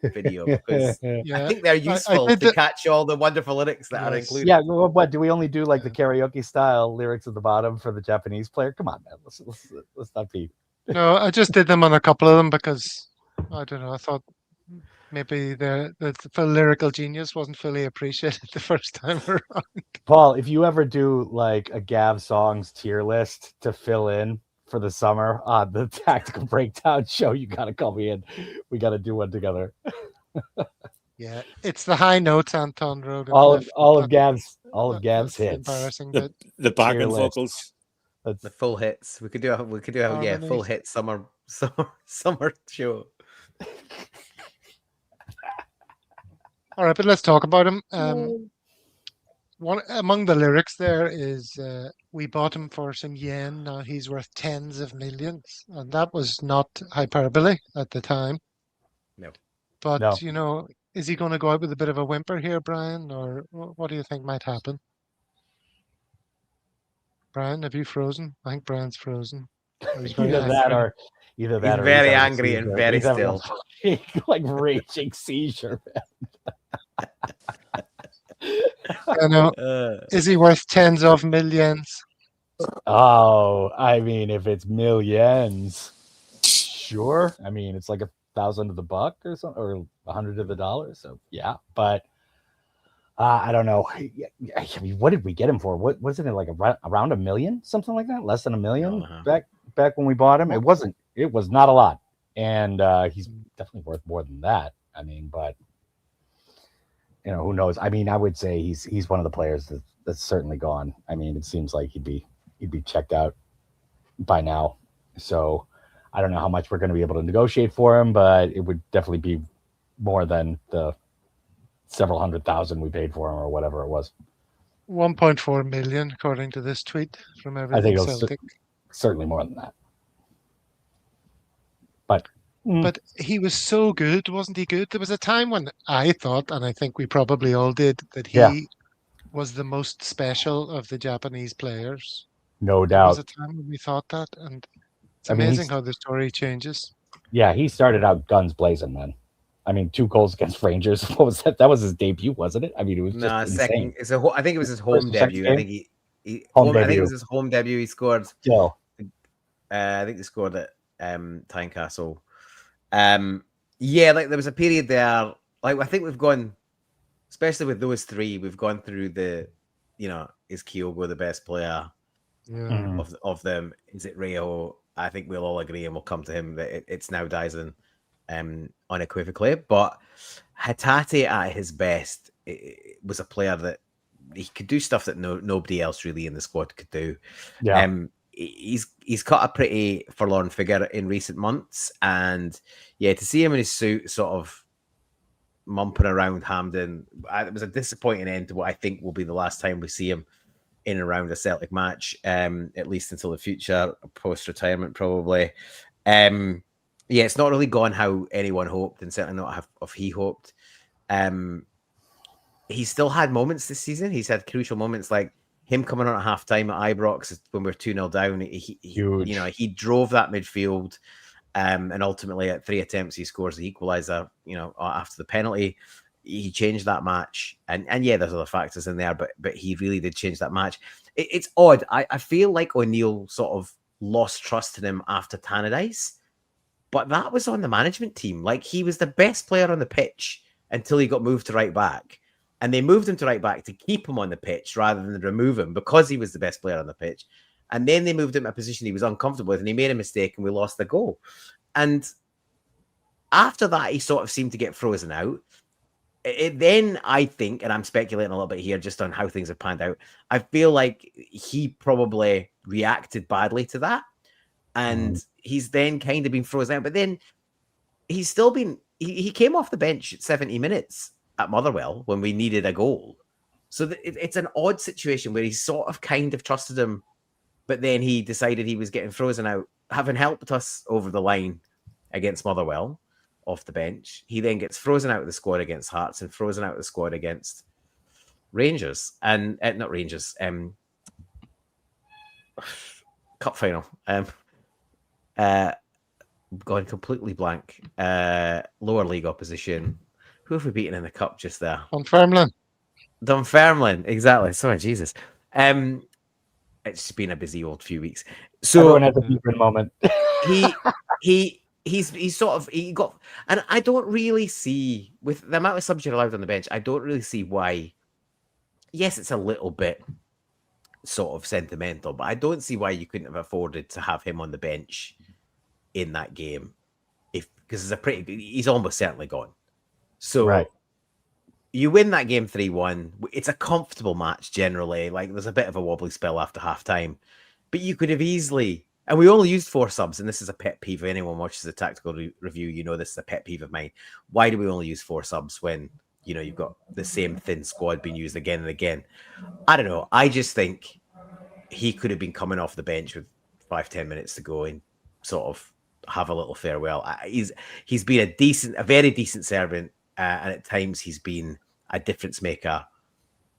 video, because I think they're useful to catch all the wonderful lyrics that are included. Yeah, what do we only do like the karaoke style lyrics at the bottom for the Japanese player? Come on, man, let's not be. No, I just did them on a couple of them because I don't know. I thought maybe the full lyrical genius wasn't fully appreciated the first time around. Paul, if you ever do like a Gav songs tier list to fill in for the summer on the Tactical Breakdown show, you got to call me in. We got to do one together. Yeah, it's the high notes, Anton Rogan. All of Gav's hits. Embarrassing, the background vocals. The full hits. We could do a full hit summer show. All right, but let's talk about him. One among the lyrics there is we bought him for some yen, now he's worth tens of millions. And that was not hyperbole at the time. No. But, is he going to go out with a bit of a whimper here, Brian? Or what do you think might happen? Brian, have you frozen? I think Brian's frozen. Either that or he's very angry and very still. Like raging seizure. I know. Is he worth tens of millions? Oh, I mean, if it's millions, sure. I mean, it's like 1,000 to the buck or something, or 100 to the dollar. So yeah, but I don't know. I mean, what did we get him for? What wasn't it like around $1 million, something like that? Less than $1 million back when we bought him. It wasn't. It was not a lot, and he's definitely worth more than that. I mean, but who knows? I mean, I would say he's one of the players that's certainly gone. I mean, it seems like he'd be checked out by now. So I don't know how much we're going to be able to negotiate for him, but it would definitely be more than the several $100,000 we paid for him or whatever it was. 1.4 million, according to this tweet from I think Everything it was Celtic. certainly more than that. But he was so good, wasn't he good? There was a time when I thought, and I think we probably all did, that he was the most special of the Japanese players. No There was a doubt. time when we thought that, and it's I mean, amazing how the story changes. Yeah, he started out guns blazing, man. I mean, 2 goals against Rangers. What was that? That was his debut, wasn't it? I mean, it was just insane. Second. I think it was his home debut. I think I think it was his home debut. He scored. Still. I think they scored at Tynecastle. Yeah, like there was a period there. Like I think we've gone, especially with those three, we've gone through the, is Kyogo the best player of them? Is it Rio? I think we'll all agree, and we'll come to him that it's now Dyson, unequivocally. But Hatate at his best was a player that he could do stuff that nobody else really in the squad could do. Yeah. He's cut a pretty forlorn figure in recent months, and to see him in his suit, sort of mumping around Hampden, it was a disappointing end to what I think will be the last time we see him in and around a Celtic match, at least until the future, post-retirement probably. It's not really gone how anyone hoped, and certainly not how he hoped. He's still had moments this season. He's had crucial moments, like him coming on at half-time at Ibrox when we're 2-0 down. He drove that midfield, and ultimately at 3 attempts he scores the equaliser, after the penalty. He changed that match, and there's other factors in there, but he really did change that match. It's odd. I feel like O'Neill sort of lost trust in him after Tannadice, but that was on the management team. Like, he was the best player on the pitch until he got moved to right back, and they moved him to right back to keep him on the pitch rather than remove him because he was the best player on the pitch. And then they moved him to a position he was uncomfortable with, and he made a mistake, and we lost the goal. And after that, he sort of seemed to get frozen out. Then I think, and I'm speculating a little bit here just on how things have panned out, I feel like he probably reacted badly to that. And he's then kind of been frozen out. But then he's still been... He came off the bench at 70 minutes at Motherwell when we needed a goal. So it's an odd situation where he sort of kind of trusted him, but then he decided he was getting frozen out, having helped us over the line against Motherwell off the bench. He then gets frozen out of the squad against Hearts and frozen out of the squad against Rangers. And not Rangers, cup final. Gone completely blank. Lower league opposition. Who have we beaten in the cup just there? Dunfermline, exactly. Sorry, Jesus. It's been a busy old few weeks. So everyone has a different moment. he got, and I don't really see, with the amount of subs you're allowed on the bench, I don't really see why. Yes, it's a little bit sort of sentimental, but I don't see why you couldn't have afforded to have him on the bench in that game, because he's almost certainly gone. So you win that game 3-1. It's a comfortable match generally. Like, there's a bit of a wobbly spell after half time, but you could have easily, and we only used 4 subs, and this is a pet peeve. If anyone watches the tactical review, this is a pet peeve of mine. Why do we only use 4 subs when you've got the same thin squad being used again and again? I don't know. I just think he could have been coming off the bench with 5-10 minutes to go and sort of have a little farewell. He's been a very decent servant, and at times he's been a difference maker.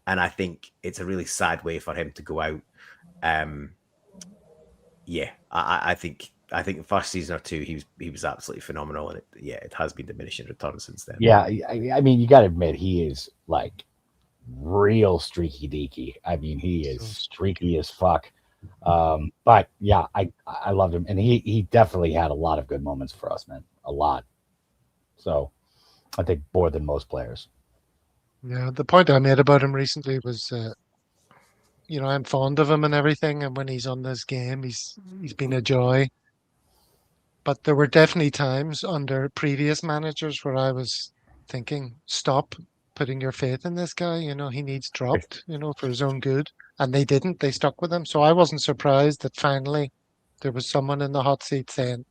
And I think it's a really sad way for him to go out. I think the first season or two he was absolutely phenomenal, and it has been diminishing returns since then. Yeah, I mean, you got to admit he is like real streaky deaky. I mean, he is streaky as fuck. But yeah, I loved him, and he definitely had a lot of good moments for us, man. A lot. So I think more than most players. Yeah, the point I made about him recently was, I'm fond of him and everything, and when he's on this game, he's been a joy. But there were definitely times under previous managers where I was thinking, stop putting your faith in this guy. He needs dropped, for his own good. And they didn't. They stuck with him. So I wasn't surprised that finally there was someone in the hot seat saying,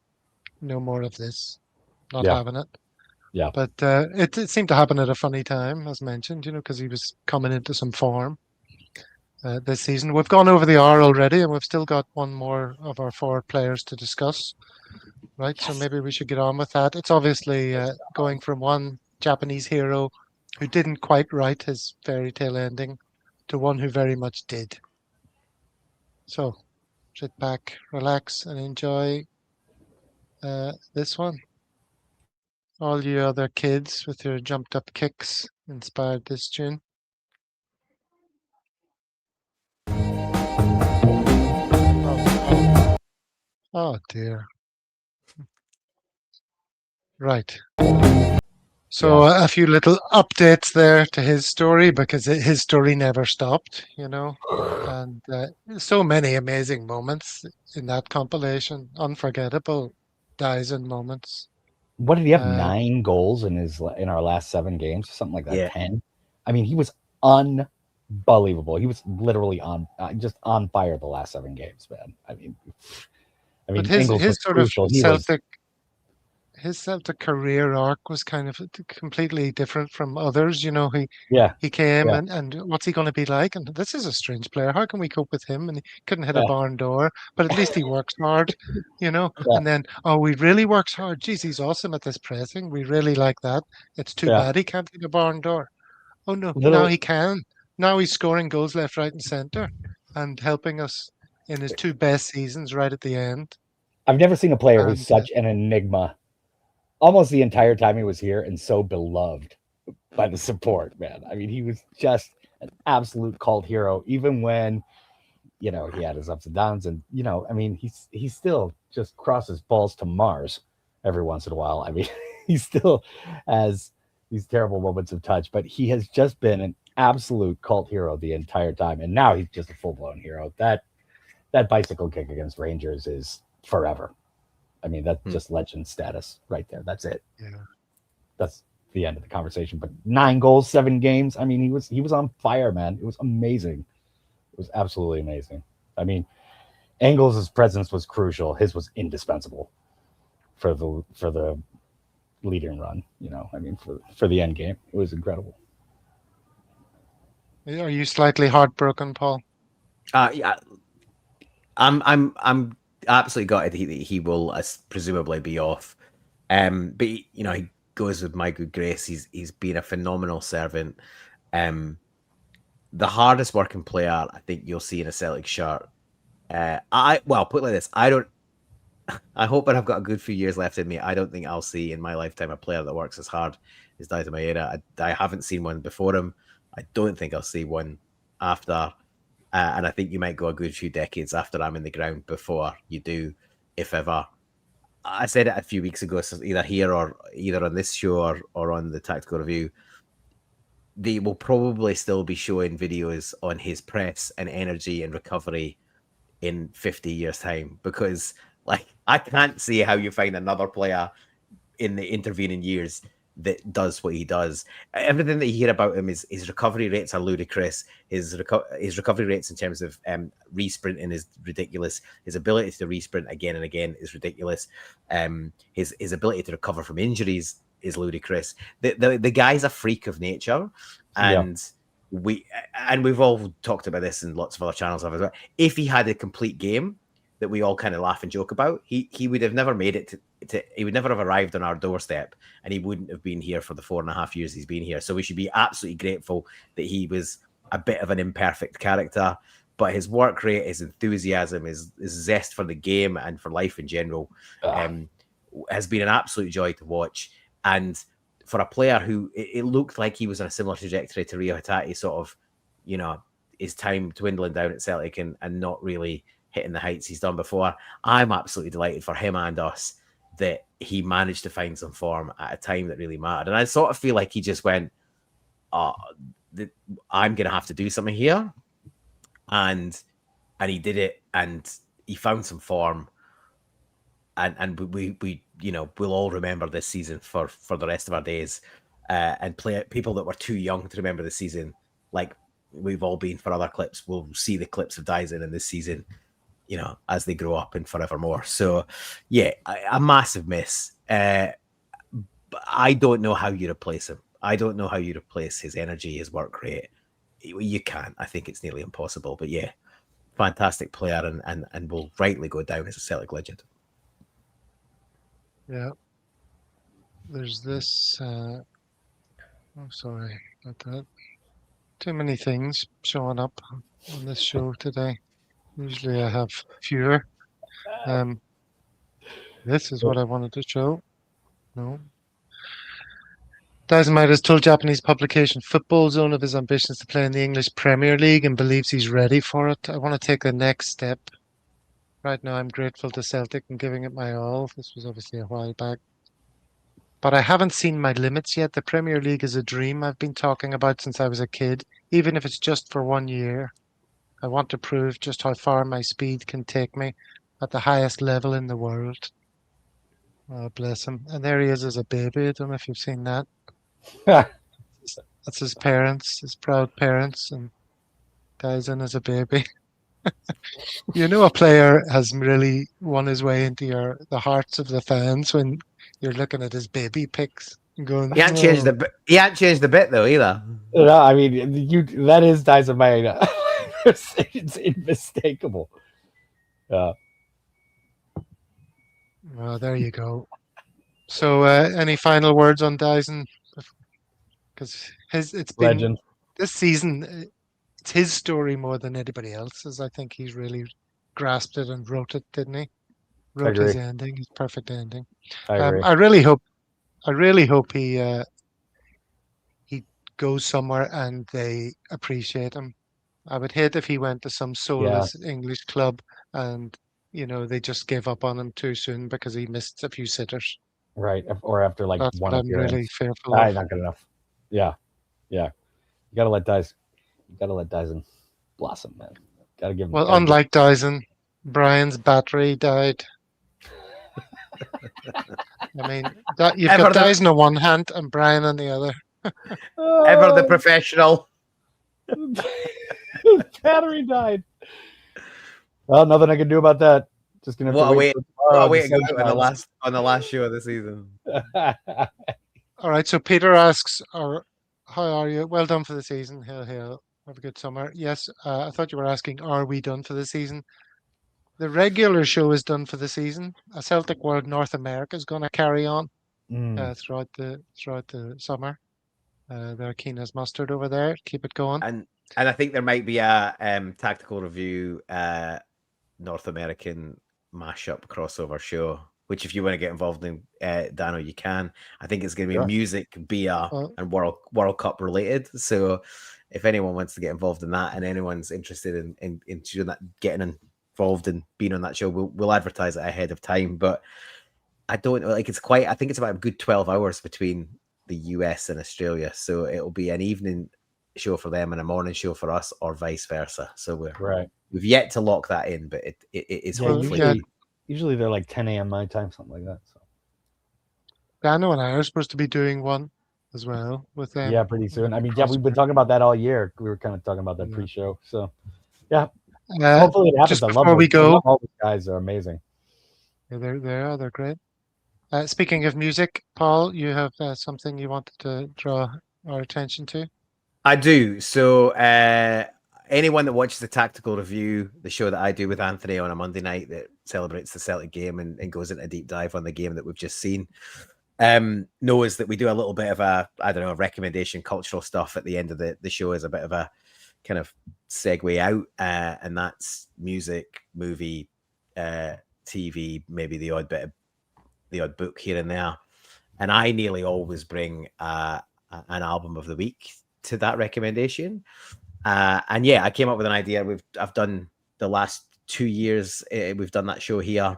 no more of this, not Yeah, having it. yeah. But it seemed to happen at a funny time, as mentioned, because he was coming into some form this season. We've gone over the hour already, and we've still got one more of our four players to discuss. Right, so maybe we should get on with that. It's obviously going from one Japanese hero who didn't quite write his fairy tale ending to one who very much did. So sit back, relax, and enjoy this one. All you other kids with your jumped up kicks inspired this tune. Oh dear. Right. So Yeah. a few little updates there to his story because his story never stopped, and so many amazing moments in that compilation, unforgettable dies and moments. What did he have? Uh, 9 goals in our last 7 games, something like that. Yeah. 10. I mean, he was unbelievable. He was literally just on fire the last 7 games, man. I mean, but Ingles was his sort of crucial. Celtic career arc was kind of completely different from others. Yeah, He came yeah, and what's he going to be like? And this is a strange player. How can we cope with him? And he couldn't hit a yeah, barn door, but at least he works hard, yeah, And then, oh, he really works hard. Geez, he's awesome at this pressing. We really like that. It's too yeah. bad he can't hit a barn door. Oh no, now Little, he can. Now he's scoring goals left, right, and center, and helping us in his two best seasons right at the end. I've never seen a player who's And such an enigma almost the entire time he was here and so beloved by the support, man. I mean, he was just an absolute cult hero, even when he had his ups and downs, and I mean, he still just crosses balls to Mars every once in a while. I mean, he still has these terrible moments of touch, but he has just been an absolute cult hero the entire time, and now he's just a full blown hero. That bicycle kick against Rangers is forever. I mean, that's just legend status right there. That's it. yeah. That's the end of the conversation. But 9 goals, 7 games. I mean, he was on fire, man. It was amazing. It was absolutely amazing. I mean, Engels' presence was crucial. His was indispensable for the leading run. I mean, for the end game, it was incredible. Are you slightly heartbroken, Paul? Yeah, I'm absolutely gutted he will presumably be off. But he goes with my good grace. He's been a phenomenal servant. The hardest working player I think you'll see in a Celtic shirt. Put it like this: I hope that I've got a good few years left in me. I don't think I'll see in my lifetime a player that works as hard as David Maeda. I haven't seen one before him. I don't think I'll see one after. And I think you might go a good few decades after I'm in the ground before you do, if ever. I said it a few weeks ago, so either here or either on this show or on the Tactical Review. They will probably still be showing videos on his press and energy and recovery in 50 years' time, because I can't see how you find another player in the intervening years that does what he does. Everything that you hear about him is his recovery rates are ludicrous. His recovery rates in terms of resprinting is ridiculous. His ability to resprint again and again is ridiculous. His ability to recover from injuries is ludicrous. The guy's a freak of nature, and we've all talked about this in lots of other channels as well. If he had a complete game that we all kind of laugh and joke about, he would have never made it to he would never have arrived on our doorstep, and he wouldn't have been here for the 4.5 years he's been here. So we should be absolutely grateful that he was a bit of an imperfect character, but his work rate, his enthusiasm, his zest for the game and for life in general has been an absolute joy to watch. And for a player who it looked like he was on a similar trajectory to Rio Hatate, sort of, his time dwindling down at Celtic and not really hitting the heights he's done before, I'm absolutely delighted for him and us that he managed to find some form at a time that really mattered. And I sort of feel like he just went, I'm going to have to do something here. And he did it, and he found some form. And we we'll all remember this season for the rest of our days, and people that were too young to remember the season, like we've all been for other clips, will see the clips of Dyson in this season, as they grow up and forevermore. So yeah, a massive miss. But I don't know how you replace him. I don't know how you replace his energy, his work rate. You can't. I think it's nearly impossible. But yeah, fantastic player, and will rightly go down as a Celtic legend. Yeah. There's this. Sorry about that. Too many things showing up on this show today. Usually I have fewer. This is what I wanted to show. No. Dazmite has told Japanese publication Football Zone of his ambitions to play in the English Premier League and believes he's ready for it. I want to take the next step. Right now, I'm grateful to Celtic and giving it my all. This was obviously a while back. But I haven't seen my limits yet. The Premier League is a dream I've been talking about since I was a kid, even if it's just for 1 year. I want to prove just how far my speed can take me at the highest level in the world. Oh, bless him. And there he is as a baby. I don't know if you've seen that. That's his parents, his proud parents, and guys in as a baby. A player has really won his way into the hearts of the fans when you're looking at his baby pics and going, He hadn't changed the bit though either. No, I mean, that is Dyson Maeda. It's unmistakable. Well, there you go. So, any final words on Dyson? Because it's been Legend. This season. It's his story more than anybody else's. I think he's really grasped it and wrote it, didn't he? Wrote his ending, his perfect ending. I agree. I really hope he goes somewhere and they appreciate him. I would hate if he went to some soulless English club and they just gave up on him too soon because he missed a few sitters. Right, or after That's one what I'm appearance. really fearful of. Not good enough. Yeah. You gotta let Dyson blossom, man. Gotta give him. Well, unlike Dyson, Brian's battery died. I mean, you've got Dyson on one hand and Brian on the other. Ever the professional. Battery died. Well, nothing I can do about that. Just gonna have to wait on the last show of the season. All right, so Peter asks, how are you? Well done for the season. Hail. Have a good summer. Yes, I thought you were asking, are we done for the season? The regular show is done for the season. A Celtic World North America is going to carry on throughout the summer. They're keen as mustard over there. Keep it going. And I think there might be a tactical review North American mashup crossover show, which if you want to get involved in, Dano, you can. I think it's going to be music, beer, and World Cup related. So if anyone wants to get involved in that and anyone's interested in doing that, getting involved and being on that show, we'll advertise it ahead of time. But I don't know, I think it's about a good 12 hours between the US and Australia. So it'll be an evening show for them and a morning show for us, or vice versa. So we've yet to lock that in, but it is hopefully. Usually they're like 10 a.m. my time, something like that. So Dano and I are supposed to be doing one as well with them. Yeah, pretty soon. I mean, we've been talking about that all year. We were kind of talking about that pre-show. So hopefully it happens. Just before we go, all these guys are amazing. Yeah, they're great. Speaking of music, Paul, you have something you wanted to draw our attention to? I do. So anyone that watches the Tactical Review, the show that I do with Anthony on a Monday night that celebrates the Celtic game and goes into a deep dive on the game that we've just seen, knows that we do a little bit of a recommendation, cultural stuff at the end of the show as a bit of a kind of segue out. And that's music, movie, TV, maybe the odd book here and there. And I nearly always bring an album of the week to that recommendation. And yeah, I came up with an idea. I've done the last 2 years. We've done that show here.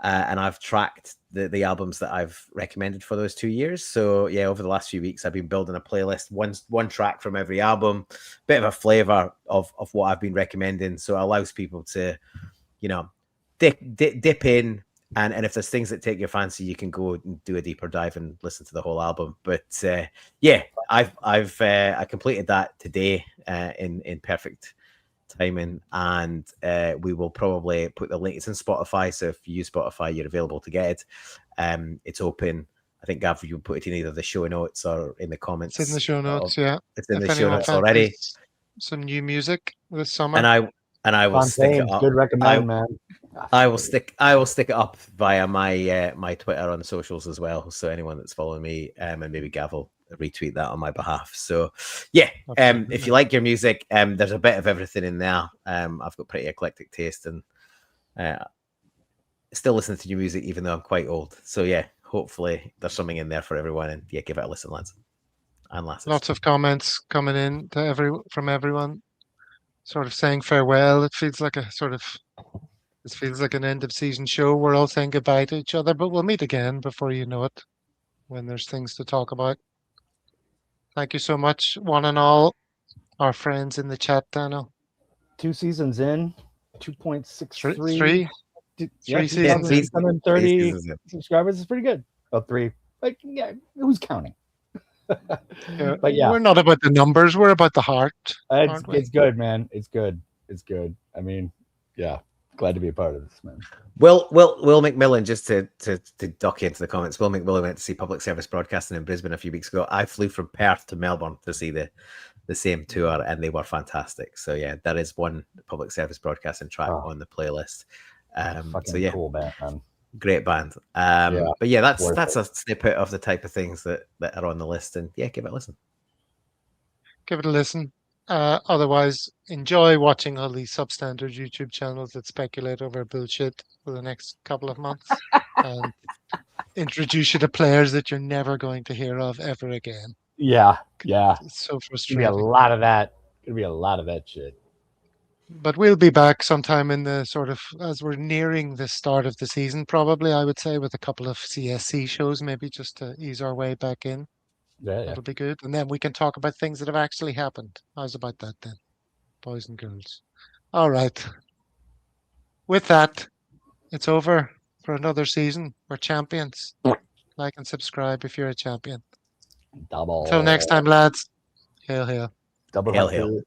and I've tracked the albums that I've recommended for those 2 years. So yeah, over the last few weeks, I've been building a playlist, one track from every album, bit of a flavor of what I've been recommending. So it allows people to, dip in. And if there's things that take your fancy, you can go and do a deeper dive and listen to the whole album. But yeah, I completed that today in perfect timing, and we will probably put the link. It's in Spotify, so if you use Spotify, you're available to get it. It's open. I think Gav, you put it in either the show notes or in the comments. It's in the show notes, yeah. It's in If the show anyone notes already. fancies some new music this summer. And I will stick it Fontaine, up. good recommend, man. I will stick it up via my my Twitter on the socials as well. So anyone that's following me, and maybe Gav will retweet that on my behalf. So yeah, if you like your music, there's a bit of everything in there. I've got pretty eclectic taste, and still listen to new music even though I'm quite old. So yeah, hopefully there's something in there for everyone, and yeah, give it a listen, lads and lasses. Lots of comments coming in to from everyone, sort of saying farewell. It feels like this feels like an end of season show. We're all saying goodbye to each other, but we'll meet again before you know it, when there's things to talk about. Thank you so much, one and all, our friends in the chat, Dano. 2 seasons in, 2.63. Three seasons. 630 subscribers is pretty good. Oh, 3. Like, yeah, who's counting? Yeah, but yeah, we're not about the numbers. We're about the heart. it's good, man. It's good. I mean, yeah, glad to be a part of this, man. Will McMillan, just to dock into the comments, Will McMillan went to see Public Service Broadcasting in Brisbane a few weeks ago. I flew from Perth to Melbourne to see the same tour, and they were fantastic. So yeah, that is one Public Service Broadcasting track on the playlist. So yeah, cool band, man. Great band. But yeah, that's a snippet of the type of things that are on the list, and yeah, give it a listen. Give it a listen. Otherwise, enjoy watching all these substandard YouTube channels that speculate over bullshit for the next couple of months and introduce you to players that you're never going to hear of ever again. Yeah. It's so Gonna frustrating. be a lot of that. Shit. But we'll be back sometime in the sort of, as we're nearing the start of the season, probably, I would say, with a couple of CSC shows, maybe just to ease our way back in. Yeah. That'll be good. And then we can talk about things that have actually happened. How's about that then, boys and girls? All right. With that, it's over for another season. We're champions. Like and subscribe if you're a champion. Double. Until next time, lads. Hail, hail. Double. Hail, hail.